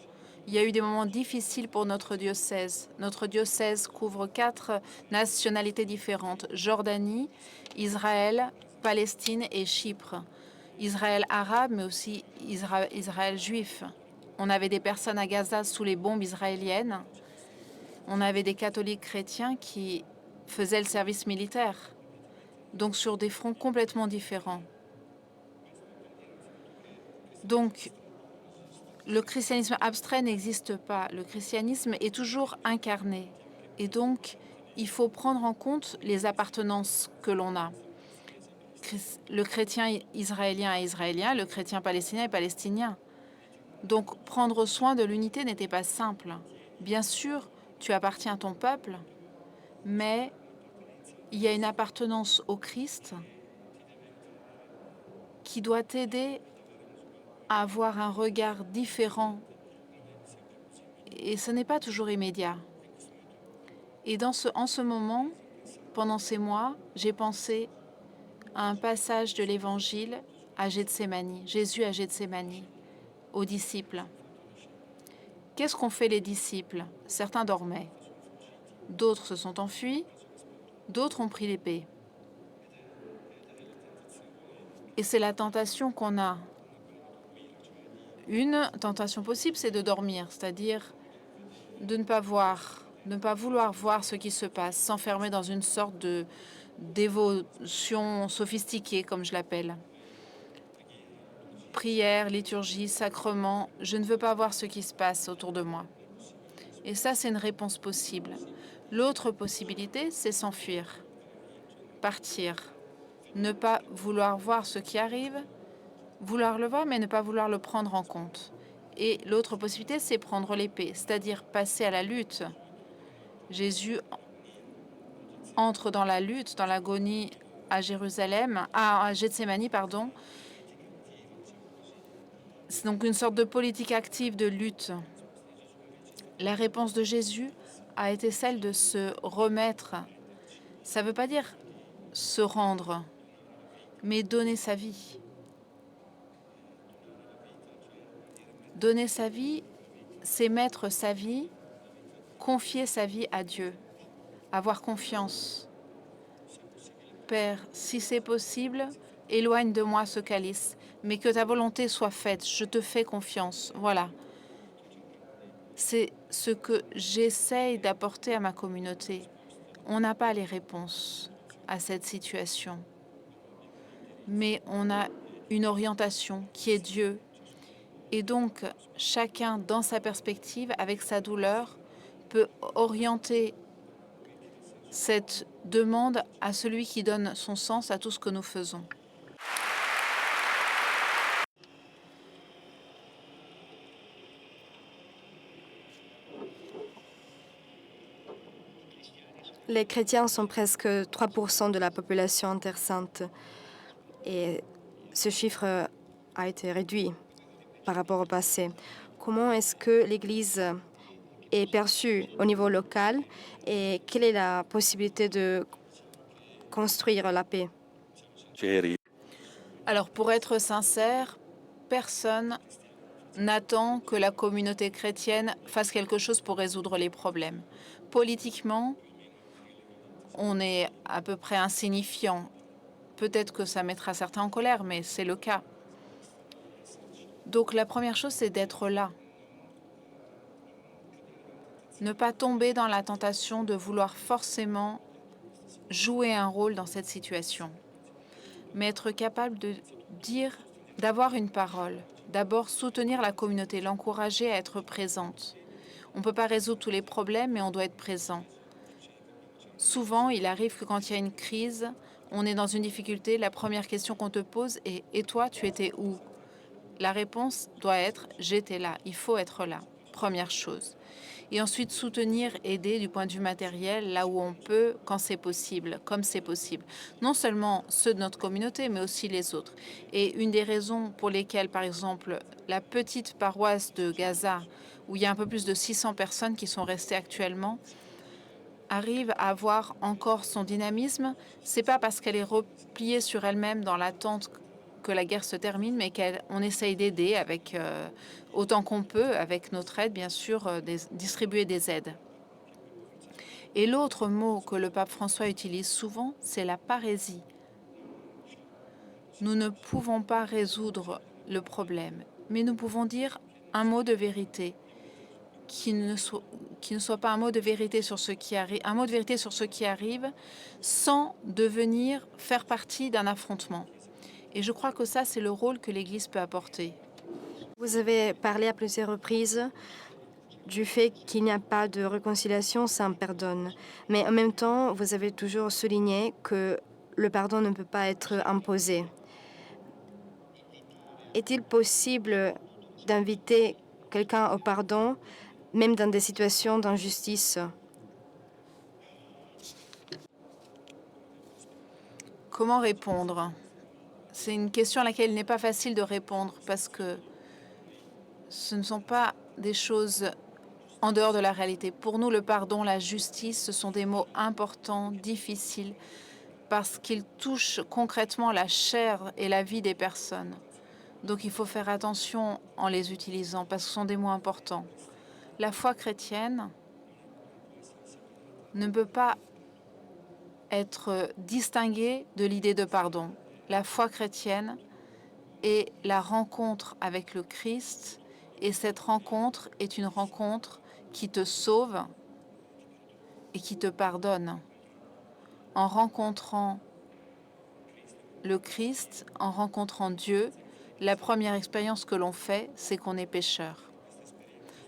Speaker 9: il y a eu des moments difficiles pour notre diocèse. Notre diocèse couvre 4 nationalités différentes: Jordanie, Israël, Palestine et Chypre. Israël arabe, mais aussi Israël juif. On avait des personnes à Gaza sous les bombes israéliennes. On avait des catholiques chrétiens qui faisaient le service militaire. Donc sur des fronts complètement différents. Donc, le christianisme abstrait n'existe pas. Le christianisme est toujours incarné. Et donc, il faut prendre en compte les appartenances que l'on a. Le chrétien israélien est israélien, le chrétien palestinien est palestinien. Donc, prendre soin de l'unité n'était pas simple. Bien sûr, tu appartiens à ton peuple, mais il y a une appartenance au Christ qui doit t'aider à avoir un regard différent. Et ce n'est pas toujours immédiat. Et en ce moment, pendant ces mois, j'ai pensé à un passage de l'Évangile à Gethsémani, Jésus à Gethsémani, aux disciples. Qu'est-ce qu'ont fait les disciples? Certains dormaient, d'autres se sont enfuis, d'autres ont pris l'épée. Et c'est la tentation qu'on a. Une tentation possible, c'est de dormir, c'est-à-dire de ne pas vouloir voir ce qui se passe, s'enfermer dans une sorte de dévotion sophistiquée, comme je l'appelle. Prière, liturgie, sacrement, je ne veux pas voir ce qui se passe autour de moi. Et ça, c'est une réponse possible. L'autre possibilité, c'est s'enfuir, partir, ne pas vouloir voir ce qui arrive, vouloir le voir, mais ne pas vouloir le prendre en compte. Et l'autre possibilité, c'est prendre l'épée, c'est-à-dire passer à la lutte. Jésus entre dans la lutte, dans l'agonie à Jérusalem, à Gethsémani, pardon. C'est donc une sorte de politique active de lutte. La réponse de Jésus a été celle de se remettre. Ça ne veut pas dire se rendre, mais donner sa vie. Donner sa vie, c'est mettre sa vie, confier sa vie à Dieu, avoir confiance. Père, si c'est possible, éloigne de moi ce calice, mais que ta volonté soit faite, je te fais confiance. Voilà. C'est ce que j'essaye d'apporter à ma communauté. On n'a pas les réponses à cette situation, mais on a une orientation qui est Dieu. Et donc, chacun, dans sa perspective, avec sa douleur, peut orienter cette demande à celui qui donne son sens à tout ce que nous faisons.
Speaker 8: Les chrétiens sont presque 3% de la population Terre Sainte et ce chiffre a été réduit par rapport au passé. Comment est-ce que l'Église est perçue au niveau local et quelle est la possibilité de construire la paix?
Speaker 9: Alors, pour être sincère, personne n'attend que la communauté chrétienne fasse quelque chose pour résoudre les problèmes. Politiquement, on est à peu près insignifiant. Peut-être que ça mettra certains en colère, mais c'est le cas. Donc la première chose, c'est d'être là. Ne pas tomber dans la tentation de vouloir forcément jouer un rôle dans cette situation. Mais être capable de dire, d'avoir une parole. D'abord, soutenir la communauté, l'encourager à être présente. On ne peut pas résoudre tous les problèmes, mais on doit être présent. Souvent, il arrive que quand il y a une crise, on est dans une difficulté, la première question qu'on te pose est « Et toi, tu étais où ?» La réponse doit être « J'étais là ». Il faut être là, première chose. Et ensuite, soutenir, aider du point de vue matériel, là où on peut, quand c'est possible, comme c'est possible. Non seulement ceux de notre communauté, mais aussi les autres. Et une des raisons pour lesquelles, par exemple, la petite paroisse de Gaza, où il y a un peu plus de 600 personnes qui sont restées actuellement, arrive à avoir encore son dynamisme, c'est pas parce qu'elle est repliée sur elle-même dans l'attente que la guerre se termine, mais qu'on essaye d'aider avec autant qu'on peut, avec notre aide, bien sûr, distribuer des aides. Et l'autre mot que le pape François utilise souvent, c'est la parésie. Nous ne pouvons pas résoudre le problème, mais nous pouvons dire un mot de vérité, qui ne soit pas un mot de vérité sur ce qui arrive, un mot de vérité sur ce qui arrive, sans devenir faire partie d'un affrontement. Et je crois que ça, c'est le rôle que l'Église peut apporter.
Speaker 8: Vous avez parlé à plusieurs reprises du fait qu'il n'y a pas de réconciliation sans pardon. Mais en même temps, vous avez toujours souligné que le pardon ne peut pas être imposé. Est-il possible d'inviter quelqu'un au pardon, même dans des situations d'injustice?
Speaker 9: Comment répondre? C'est une question à laquelle il n'est pas facile de répondre parce que ce ne sont pas des choses en dehors de la réalité. Pour nous, le pardon, la justice, ce sont des mots importants, difficiles, parce qu'ils touchent concrètement la chair et la vie des personnes. Donc il faut faire attention en les utilisant parce que ce sont des mots importants. La foi chrétienne ne peut pas être distinguée de l'idée de pardon. La foi chrétienne est la rencontre avec le Christ, et cette rencontre est une rencontre qui te sauve et qui te pardonne. En rencontrant le Christ, en rencontrant Dieu, la première expérience que l'on fait, c'est qu'on est pécheur.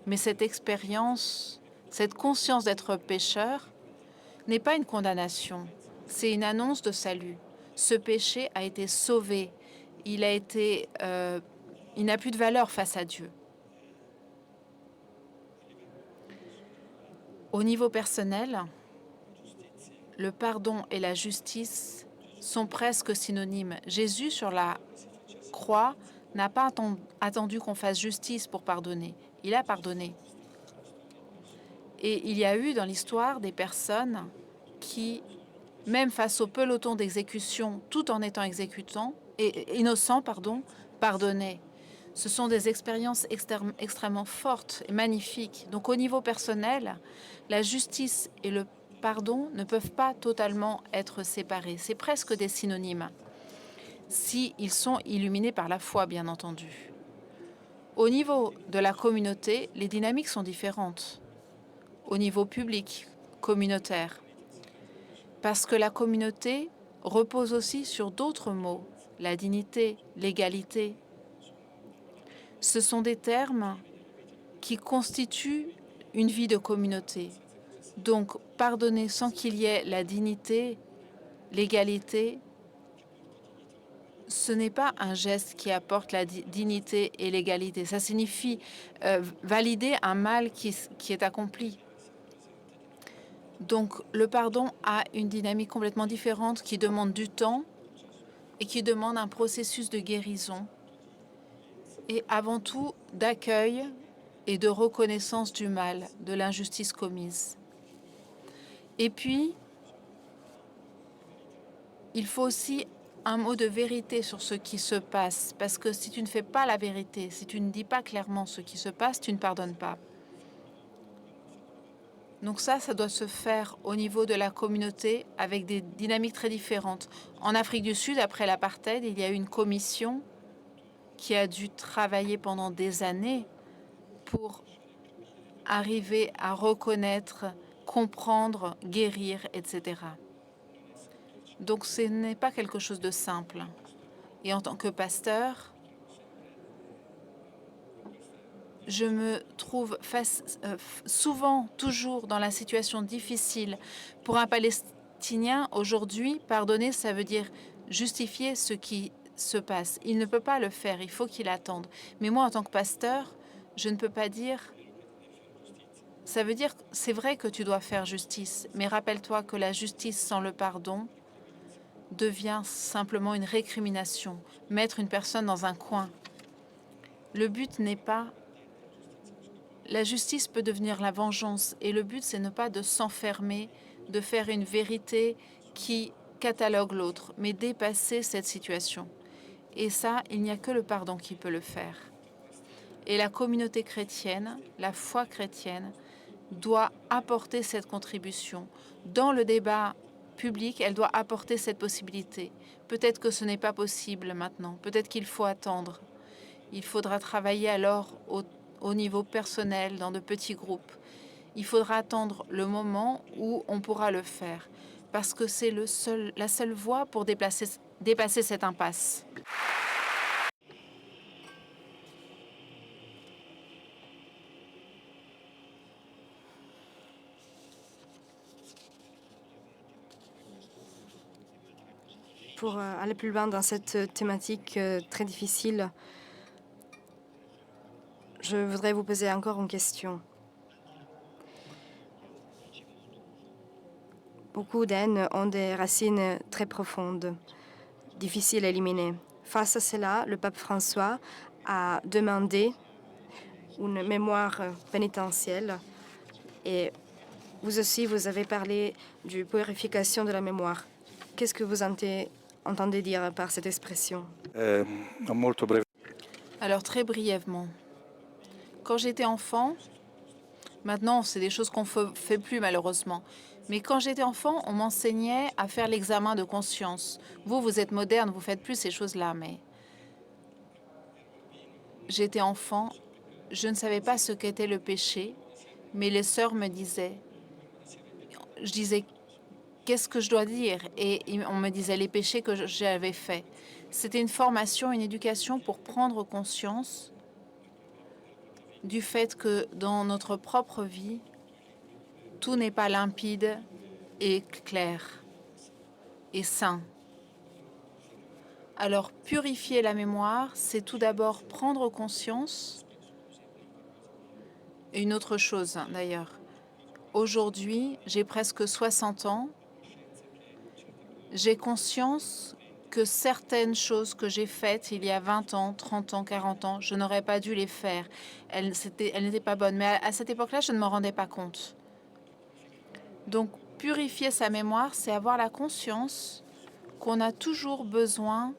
Speaker 9: Mais cette expérience, cette conscience d'être pécheur, n'est pas une condamnation, c'est une annonce de salut. Ce péché a été sauvé, il n'a plus de valeur face à Dieu. Au niveau personnel, le pardon et la justice sont presque synonymes. Jésus, sur la croix, n'a pas attendu qu'on fasse justice pour pardonner. Il a pardonné. Et il y a eu dans l'histoire des personnes qui, même face au peloton d'exécution, tout en étant innocents, pardonnaient. Ce sont des expériences extrêmement fortes et magnifiques. Donc au niveau personnel, la justice et le pardon ne peuvent pas totalement être séparés. C'est presque des synonymes, s'ils sont illuminés par la foi, bien entendu. Au niveau de la communauté, les dynamiques sont différentes. Au niveau public, communautaire. Parce que la communauté repose aussi sur d'autres mots, la dignité, l'égalité. Ce sont des termes qui constituent une vie de communauté. Donc, pardonner sans qu'il y ait la dignité, l'égalité, ce n'est pas un geste qui apporte la dignité et l'égalité. Ça signifie valider un mal qui est accompli. Donc, le pardon a une dynamique complètement différente qui demande du temps et qui demande un processus de guérison et avant tout d'accueil et de reconnaissance du mal, de l'injustice commise. Et puis, il faut aussi un mot de vérité sur ce qui se passe, parce que si tu ne fais pas la vérité, si tu ne dis pas clairement ce qui se passe, tu ne pardonnes pas. Donc ça doit se faire au niveau de la communauté avec des dynamiques très différentes. En Afrique du Sud, après l'apartheid, il y a eu une commission qui a dû travailler pendant des années pour arriver à reconnaître, comprendre, guérir, etc. Donc ce n'est pas quelque chose de simple. Et en tant que pasteur, je me trouve souvent, toujours dans la situation difficile. Pour un Palestinien, aujourd'hui, pardonner, ça veut dire justifier ce qui se passe. Il ne peut pas le faire, il faut qu'il attende. Mais moi, en tant que pasteur, je ne peux pas dire... Ça veut dire, c'est vrai que tu dois faire justice, mais rappelle-toi que la justice sans le pardon devient simplement une récrimination, mettre une personne dans un coin. Le but n'est pas... La justice peut devenir la vengeance, et le but, c'est ne pas de s'enfermer, de faire une vérité qui catalogue l'autre, mais dépasser cette situation. Et ça, il n'y a que le pardon qui peut le faire. Et la communauté chrétienne, la foi chrétienne, doit apporter cette contribution. Dans le débat public, elle doit apporter cette possibilité. Peut-être que ce n'est pas possible maintenant, peut-être qu'il faut attendre. Il faudra travailler alors au niveau personnel, dans de petits groupes. Il faudra attendre le moment où on pourra le faire, parce que c'est la seule voie pour dépasser cette impasse.
Speaker 8: Pour aller plus loin dans cette thématique très difficile, je voudrais vous poser encore une question. Beaucoup d'haines ont des racines très profondes, difficiles à éliminer. Face à cela, le pape François a demandé une mémoire pénitentielle et vous aussi, vous avez parlé de purification de la mémoire. Qu'est-ce que vous entendez dire par cette expression?
Speaker 9: Alors, très brièvement, quand j'étais enfant, maintenant, c'est des choses qu'on ne fait plus malheureusement, mais quand j'étais enfant, on m'enseignait à faire l'examen de conscience. Vous êtes moderne, vous ne faites plus ces choses-là, mais j'étais enfant, je ne savais pas ce qu'était le péché, mais les sœurs me disaient, je disais, qu'est-ce que je dois dire? Et on me disait les péchés que j'avais faits. C'était une formation, une éducation pour prendre conscience du fait que dans notre propre vie, tout n'est pas limpide et clair et sain. Alors, purifier la mémoire, c'est tout d'abord prendre conscience. Et une autre chose, d'ailleurs. Aujourd'hui, j'ai presque 60 ans. J'ai conscience que certaines choses que j'ai faites il y a 20 ans, 30 ans, 40 ans, je n'aurais pas dû les faire. Elles n'étaient pas bonnes. Mais à cette époque-là, je ne m'en rendais pas compte. Donc, purifier sa mémoire, c'est avoir la conscience qu'on a toujours besoin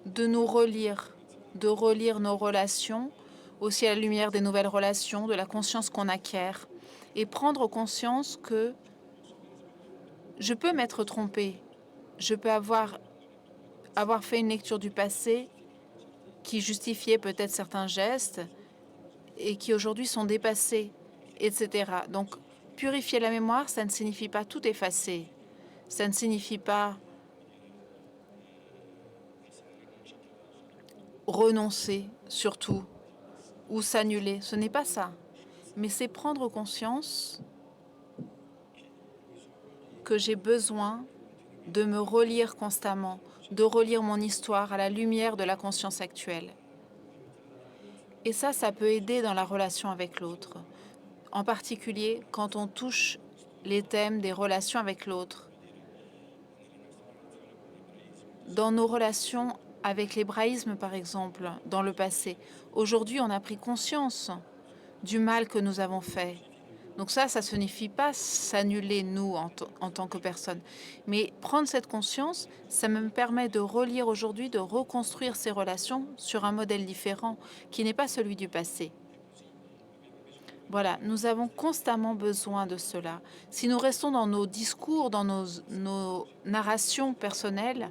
Speaker 9: de nous relire, de relire nos relations, aussi à la lumière des nouvelles relations, de la conscience qu'on acquiert, et prendre conscience que je peux m'être trompée, je peux avoir fait une lecture du passé qui justifiait peut-être certains gestes et qui aujourd'hui sont dépassés, etc. Donc, purifier la mémoire, ça ne signifie pas tout effacer, ça ne signifie pas renoncer surtout ou s'annuler, ce n'est pas ça. Mais c'est prendre conscience que j'ai besoin de me relire constamment, de relire mon histoire à la lumière de la conscience actuelle. Et ça peut aider dans la relation avec l'autre, en particulier quand on touche les thèmes des relations avec l'autre. Dans nos relations avec l'hébraïsme, par exemple, dans le passé, aujourd'hui, on a pris conscience du mal que nous avons fait. Donc ça ne signifie pas s'annuler, nous, en tant que personne. Mais prendre cette conscience, ça me permet de relire aujourd'hui, de reconstruire ces relations sur un modèle différent, qui n'est pas celui du passé. Voilà, nous avons constamment besoin de cela. Si nous restons dans nos discours, dans nos narrations personnelles,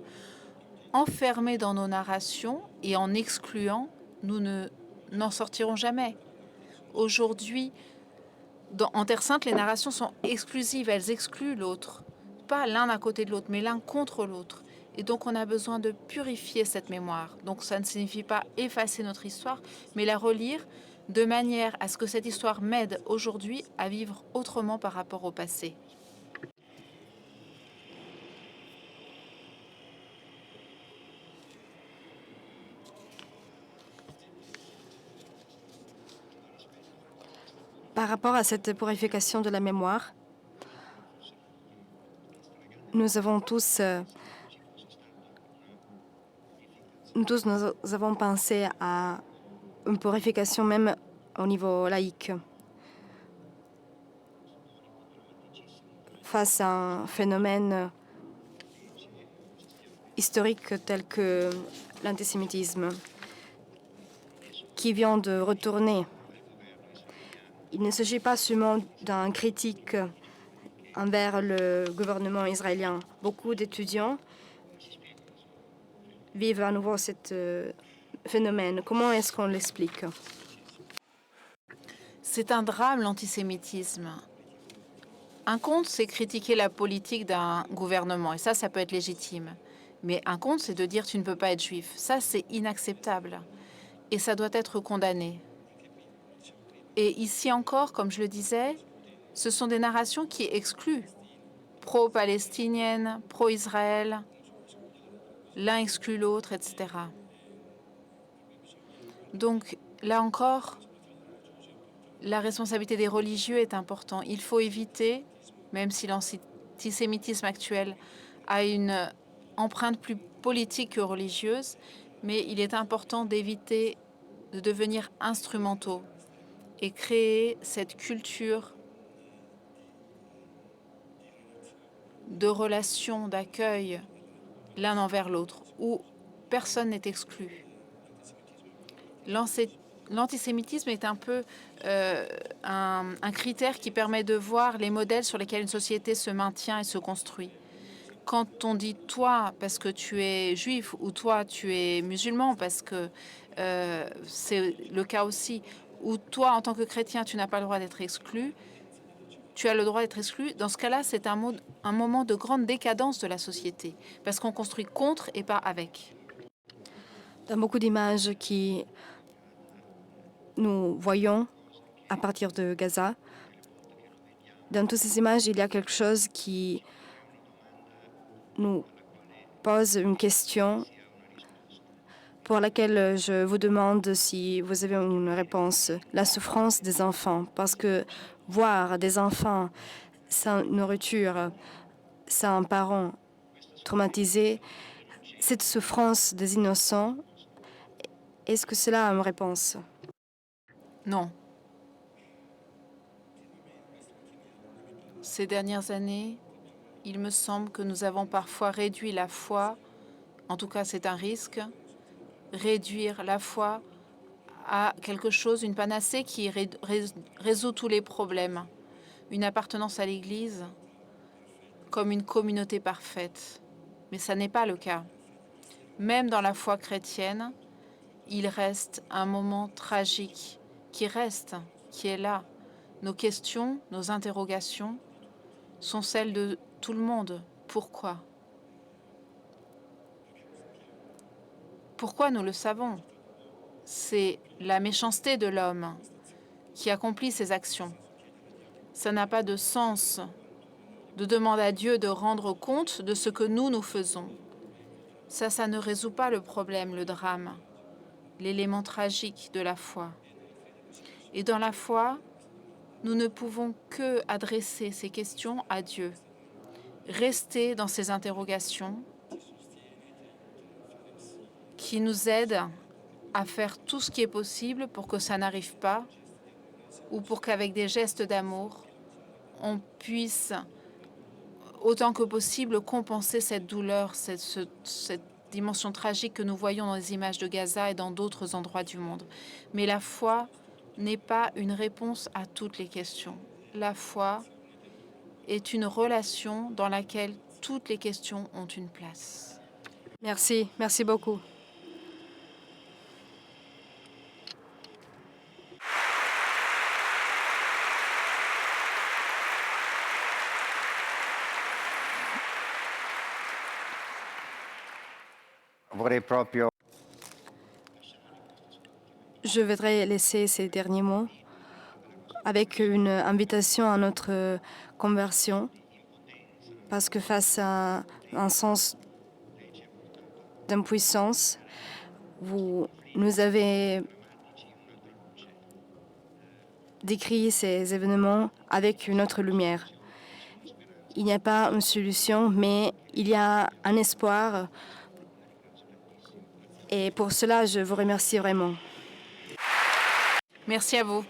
Speaker 9: enfermés dans nos narrations et en excluant, nous n'en sortirons jamais. Aujourd'hui, en Terre Sainte, les narrations sont exclusives, elles excluent l'autre. Pas l'un à côté de l'autre, mais l'un contre l'autre. Et donc on a besoin de purifier cette mémoire. Donc ça ne signifie pas effacer notre histoire, mais la relire de manière à ce que cette histoire m'aide aujourd'hui à vivre autrement par rapport au passé.
Speaker 8: Par rapport à cette purification de la mémoire, nous avons tous nous avons pensé à une purification même au niveau laïque. Face à un phénomène historique tel que l'antisémitisme, qui vient de retourner. Il ne s'agit pas seulement d'une critique envers le gouvernement israélien. Beaucoup d'étudiants vivent à nouveau ce phénomène. Comment est-ce qu'on l'explique?
Speaker 9: C'est un drame, l'antisémitisme. Un conte, c'est critiquer la politique d'un gouvernement, et ça peut être légitime. Mais un conte, c'est de dire tu ne peux pas être juif. Ça, c'est inacceptable. Et ça doit être condamné. Et ici encore, comme je le disais, ce sont des narrations qui excluent pro-palestinienne, pro-Israël, l'un exclut l'autre, etc. Donc, là encore, la responsabilité des religieux est importante. Il faut éviter, même si l'antisémitisme actuel a une empreinte plus politique que religieuse, mais il est important d'éviter de devenir instrumentaux et créer cette culture de relation, d'accueil l'un envers l'autre, où personne n'est exclu. L'antisémitisme est un peu un critère qui permet de voir les modèles sur lesquels une société se maintient et se construit. quand on dit toi parce que tu es juif ou toi tu es musulman parce que c'est le cas aussi, ou toi en tant que chrétien tu n'as pas le droit d'être exclu, tu as le droit d'être exclu, dans ce cas-là c'est un moment de grande décadence de la société parce qu'on construit contre et pas avec.
Speaker 8: Dans beaucoup d'images qui nous voyons à partir de Gaza, dans toutes ces images, il y a quelque chose qui nous pose une question pour laquelle je vous demande si vous avez une réponse. La souffrance des enfants, parce que voir des enfants sans nourriture, sans parents traumatisés, cette souffrance des innocents, est-ce que cela a une réponse?
Speaker 9: Non. Ces dernières années, il me semble que nous avons parfois réduit la foi, en tout cas c'est un risque, réduire la foi à quelque chose, une panacée qui résout tous les problèmes, une appartenance à l'Église comme une communauté parfaite. Mais ça n'est pas le cas. Même dans la foi chrétienne, il reste un moment tragique qui est là. Nos questions, nos interrogations sont celles de tout le monde. Pourquoi? Pourquoi nous le savons? C'est la méchanceté de l'homme qui accomplit ces actions. Ça n'a pas de sens de demander à Dieu de rendre compte de ce que nous faisons. Ça ne résout pas le problème, le drame, l'élément tragique de la foi. Et dans la foi, nous ne pouvons que adresser ces questions à Dieu, rester dans ces interrogations qui nous aident à faire tout ce qui est possible pour que ça n'arrive pas ou pour qu'avec des gestes d'amour, on puisse autant que possible compenser cette douleur, cette dimension tragique que nous voyons dans les images de Gaza et dans d'autres endroits du monde. Mais la foi n'est pas une réponse à toutes les questions. La foi est une relation dans laquelle toutes les questions ont une place.
Speaker 8: Merci, merci beaucoup. Je voudrais laisser ces derniers mots avec une invitation à notre conversion, parce que face à un sens d'impuissance, vous nous avez décrit ces événements avec une autre lumière. Il n'y a pas une solution, mais il y a un espoir. Et pour cela, je vous remercie vraiment.
Speaker 9: Merci à vous.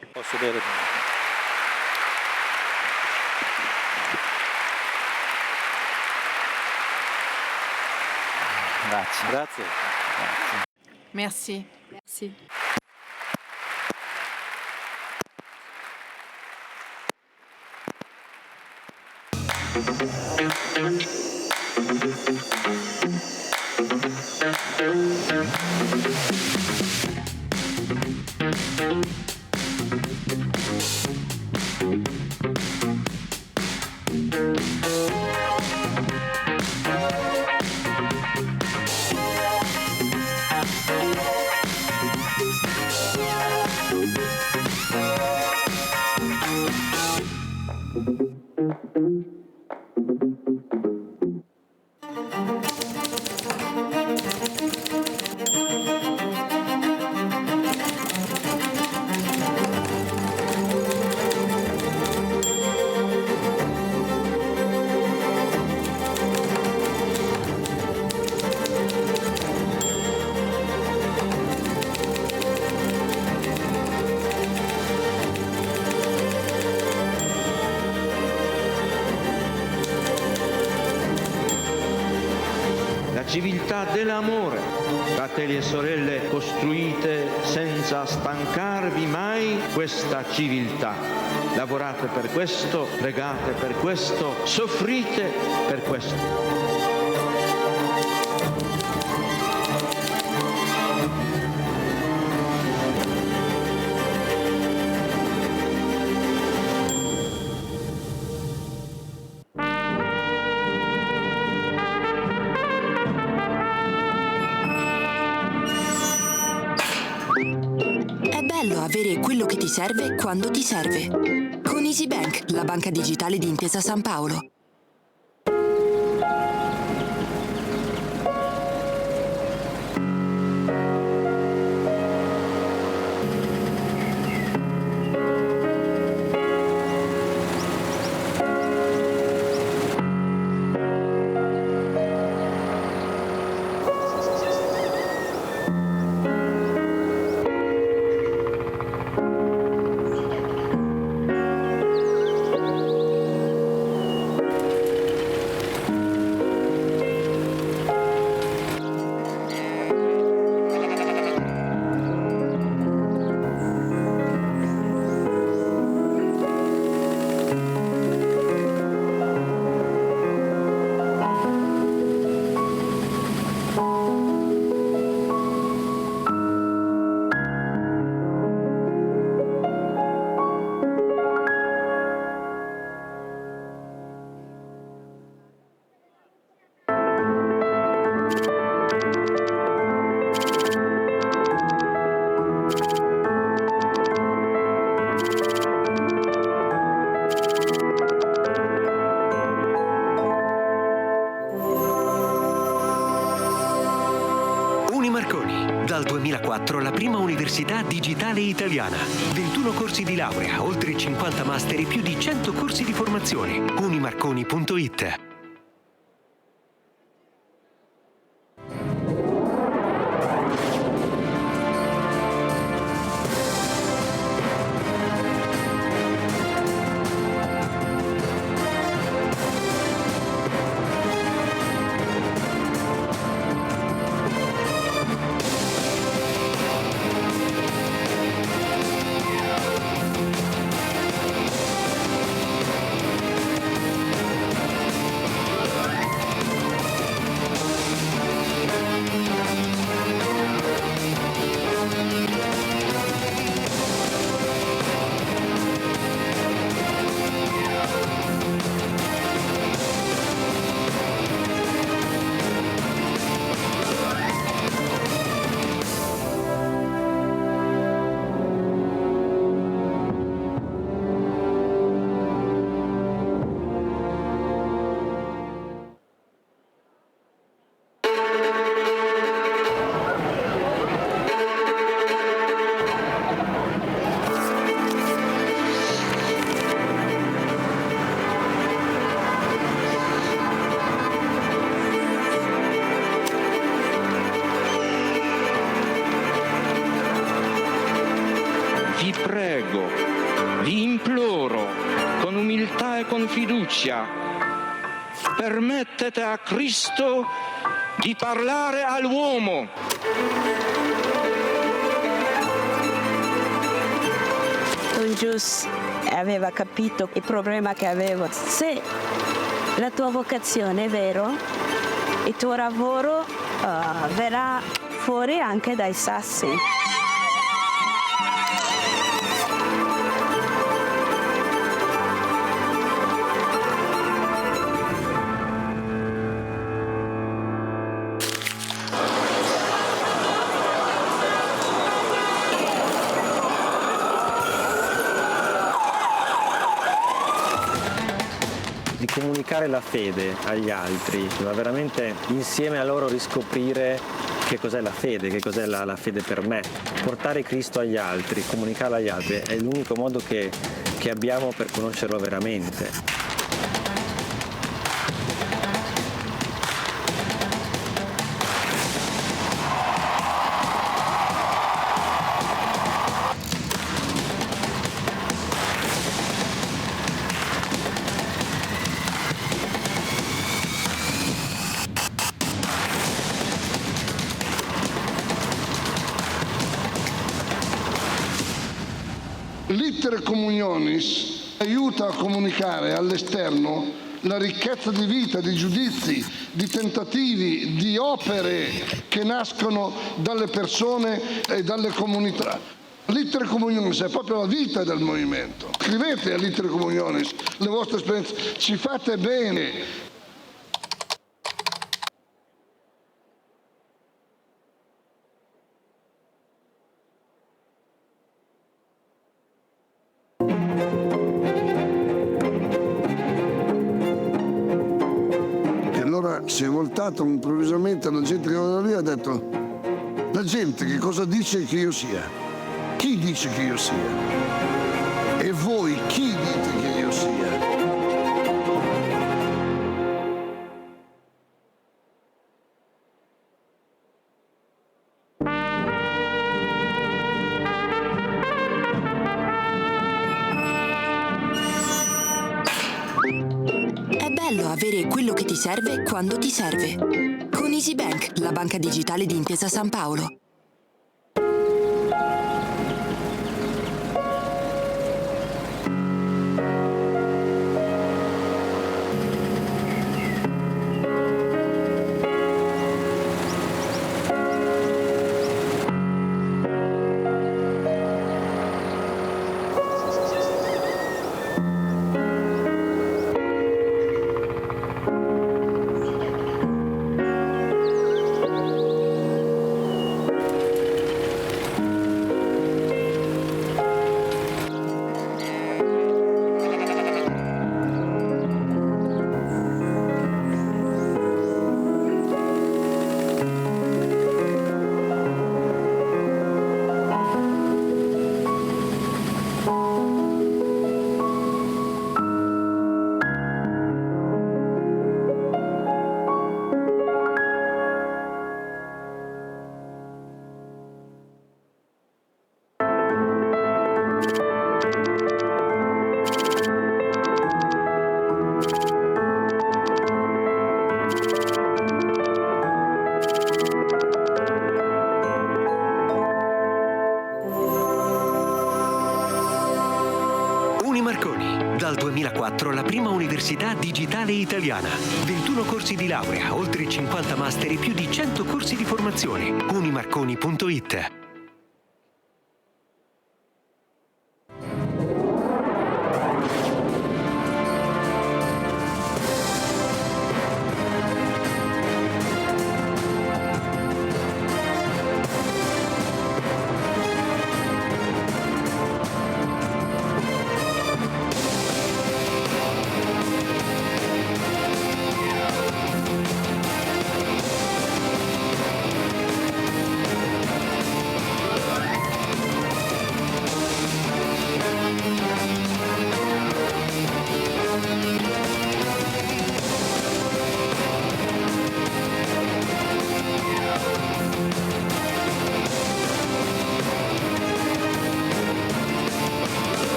Speaker 5: Grazie.
Speaker 9: Merci.
Speaker 8: Merci.
Speaker 3: Civiltà dell'amore, fratelli e sorelle, costruite senza stancarvi mai questa civiltà. Lavorate per questo, pregate per questo, soffrite per questo.
Speaker 1: avere quello che ti serve quando ti serve. Con EasyBank, la banca digitale di Intesa San Paolo.
Speaker 2: Dal 2004 la prima università digitale italiana. 21 corsi di laurea, oltre 50 master e più di 100 corsi di formazione. Unimarconi.it.
Speaker 3: Vi prego, vi imploro, con umiltà e con fiducia, permettete a Cristo di parlare all'uomo.
Speaker 4: Don Gius aveva capito il problema che avevo. Se la tua vocazione è vero, il tuo lavoro verrà fuori anche dai sassi.
Speaker 5: Di comunicare la fede agli altri, ma veramente insieme a loro riscoprire che cos'è la fede, che cos'è la fede per me. Portare Cristo agli altri, comunicarlo agli altri è l'unico modo che abbiamo per conoscerlo veramente.
Speaker 6: L'iter communionis aiuta a comunicare all'esterno la ricchezza di vita, di giudizi, di tentativi, di opere che nascono dalle persone e dalle comunità. L'iter communionis è proprio la vita del movimento. Scrivete all'iter communionis le vostre esperienze, ci fate bene. Allora si è voltato improvvisamente alla gente che era lì e ha detto: la gente che cosa dice che io sia? Chi dice che io sia? E voi chi dite che io sia?
Speaker 1: È bello avere quello che ti serve quando ti serve. Con EasyBank, la banca digitale di Intesa San Paolo.
Speaker 2: Unimarconi, dal 2004 la prima università digitale italiana. 21 corsi di laurea, oltre 50 master e più di 100 corsi di formazione. Unimarconi.it.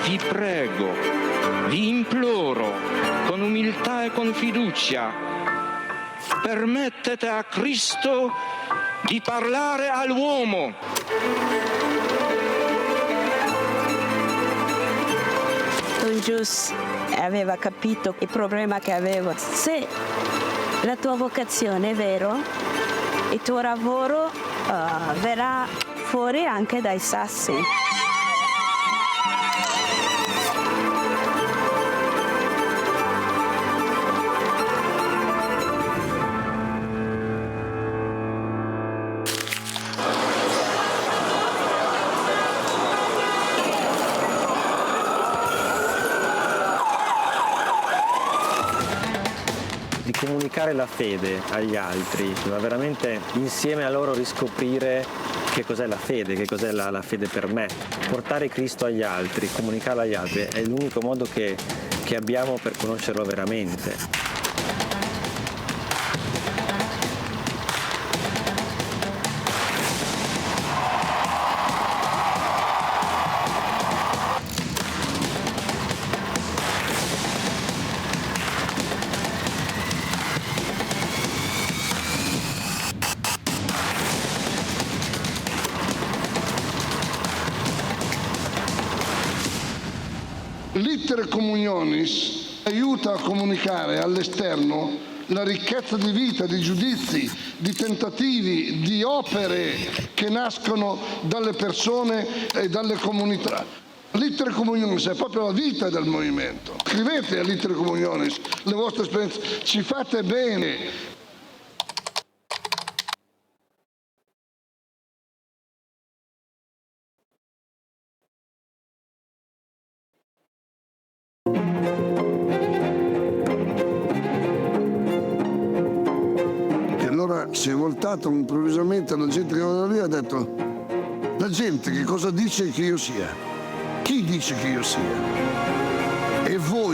Speaker 3: Vi prego, vi imploro, con umiltà e con fiducia, permettete a Cristo di parlare all'uomo.
Speaker 4: Don Gius aveva capito il problema che avevo. Se la tua vocazione è vero, il tuo lavoro verrà fuori anche dai sassi.
Speaker 5: Di comunicare la fede agli altri, ma veramente insieme a loro riscoprire che cos'è la fede, che cos'è la fede per me. Portare Cristo agli altri, comunicarlo agli altri è l'unico modo che abbiamo per conoscerlo veramente.
Speaker 6: L'iter communionis aiuta a comunicare all'esterno la ricchezza di vita, di giudizi, di tentativi, di opere che nascono dalle persone e dalle comunità. L'iter communionis è proprio la vita del movimento. Scrivete all'iter communionis le vostre esperienze, ci fate bene. Si è voltato improvvisamente la gente che era lì e ha detto: la gente che cosa dice che io sia? Chi dice che io sia? E voi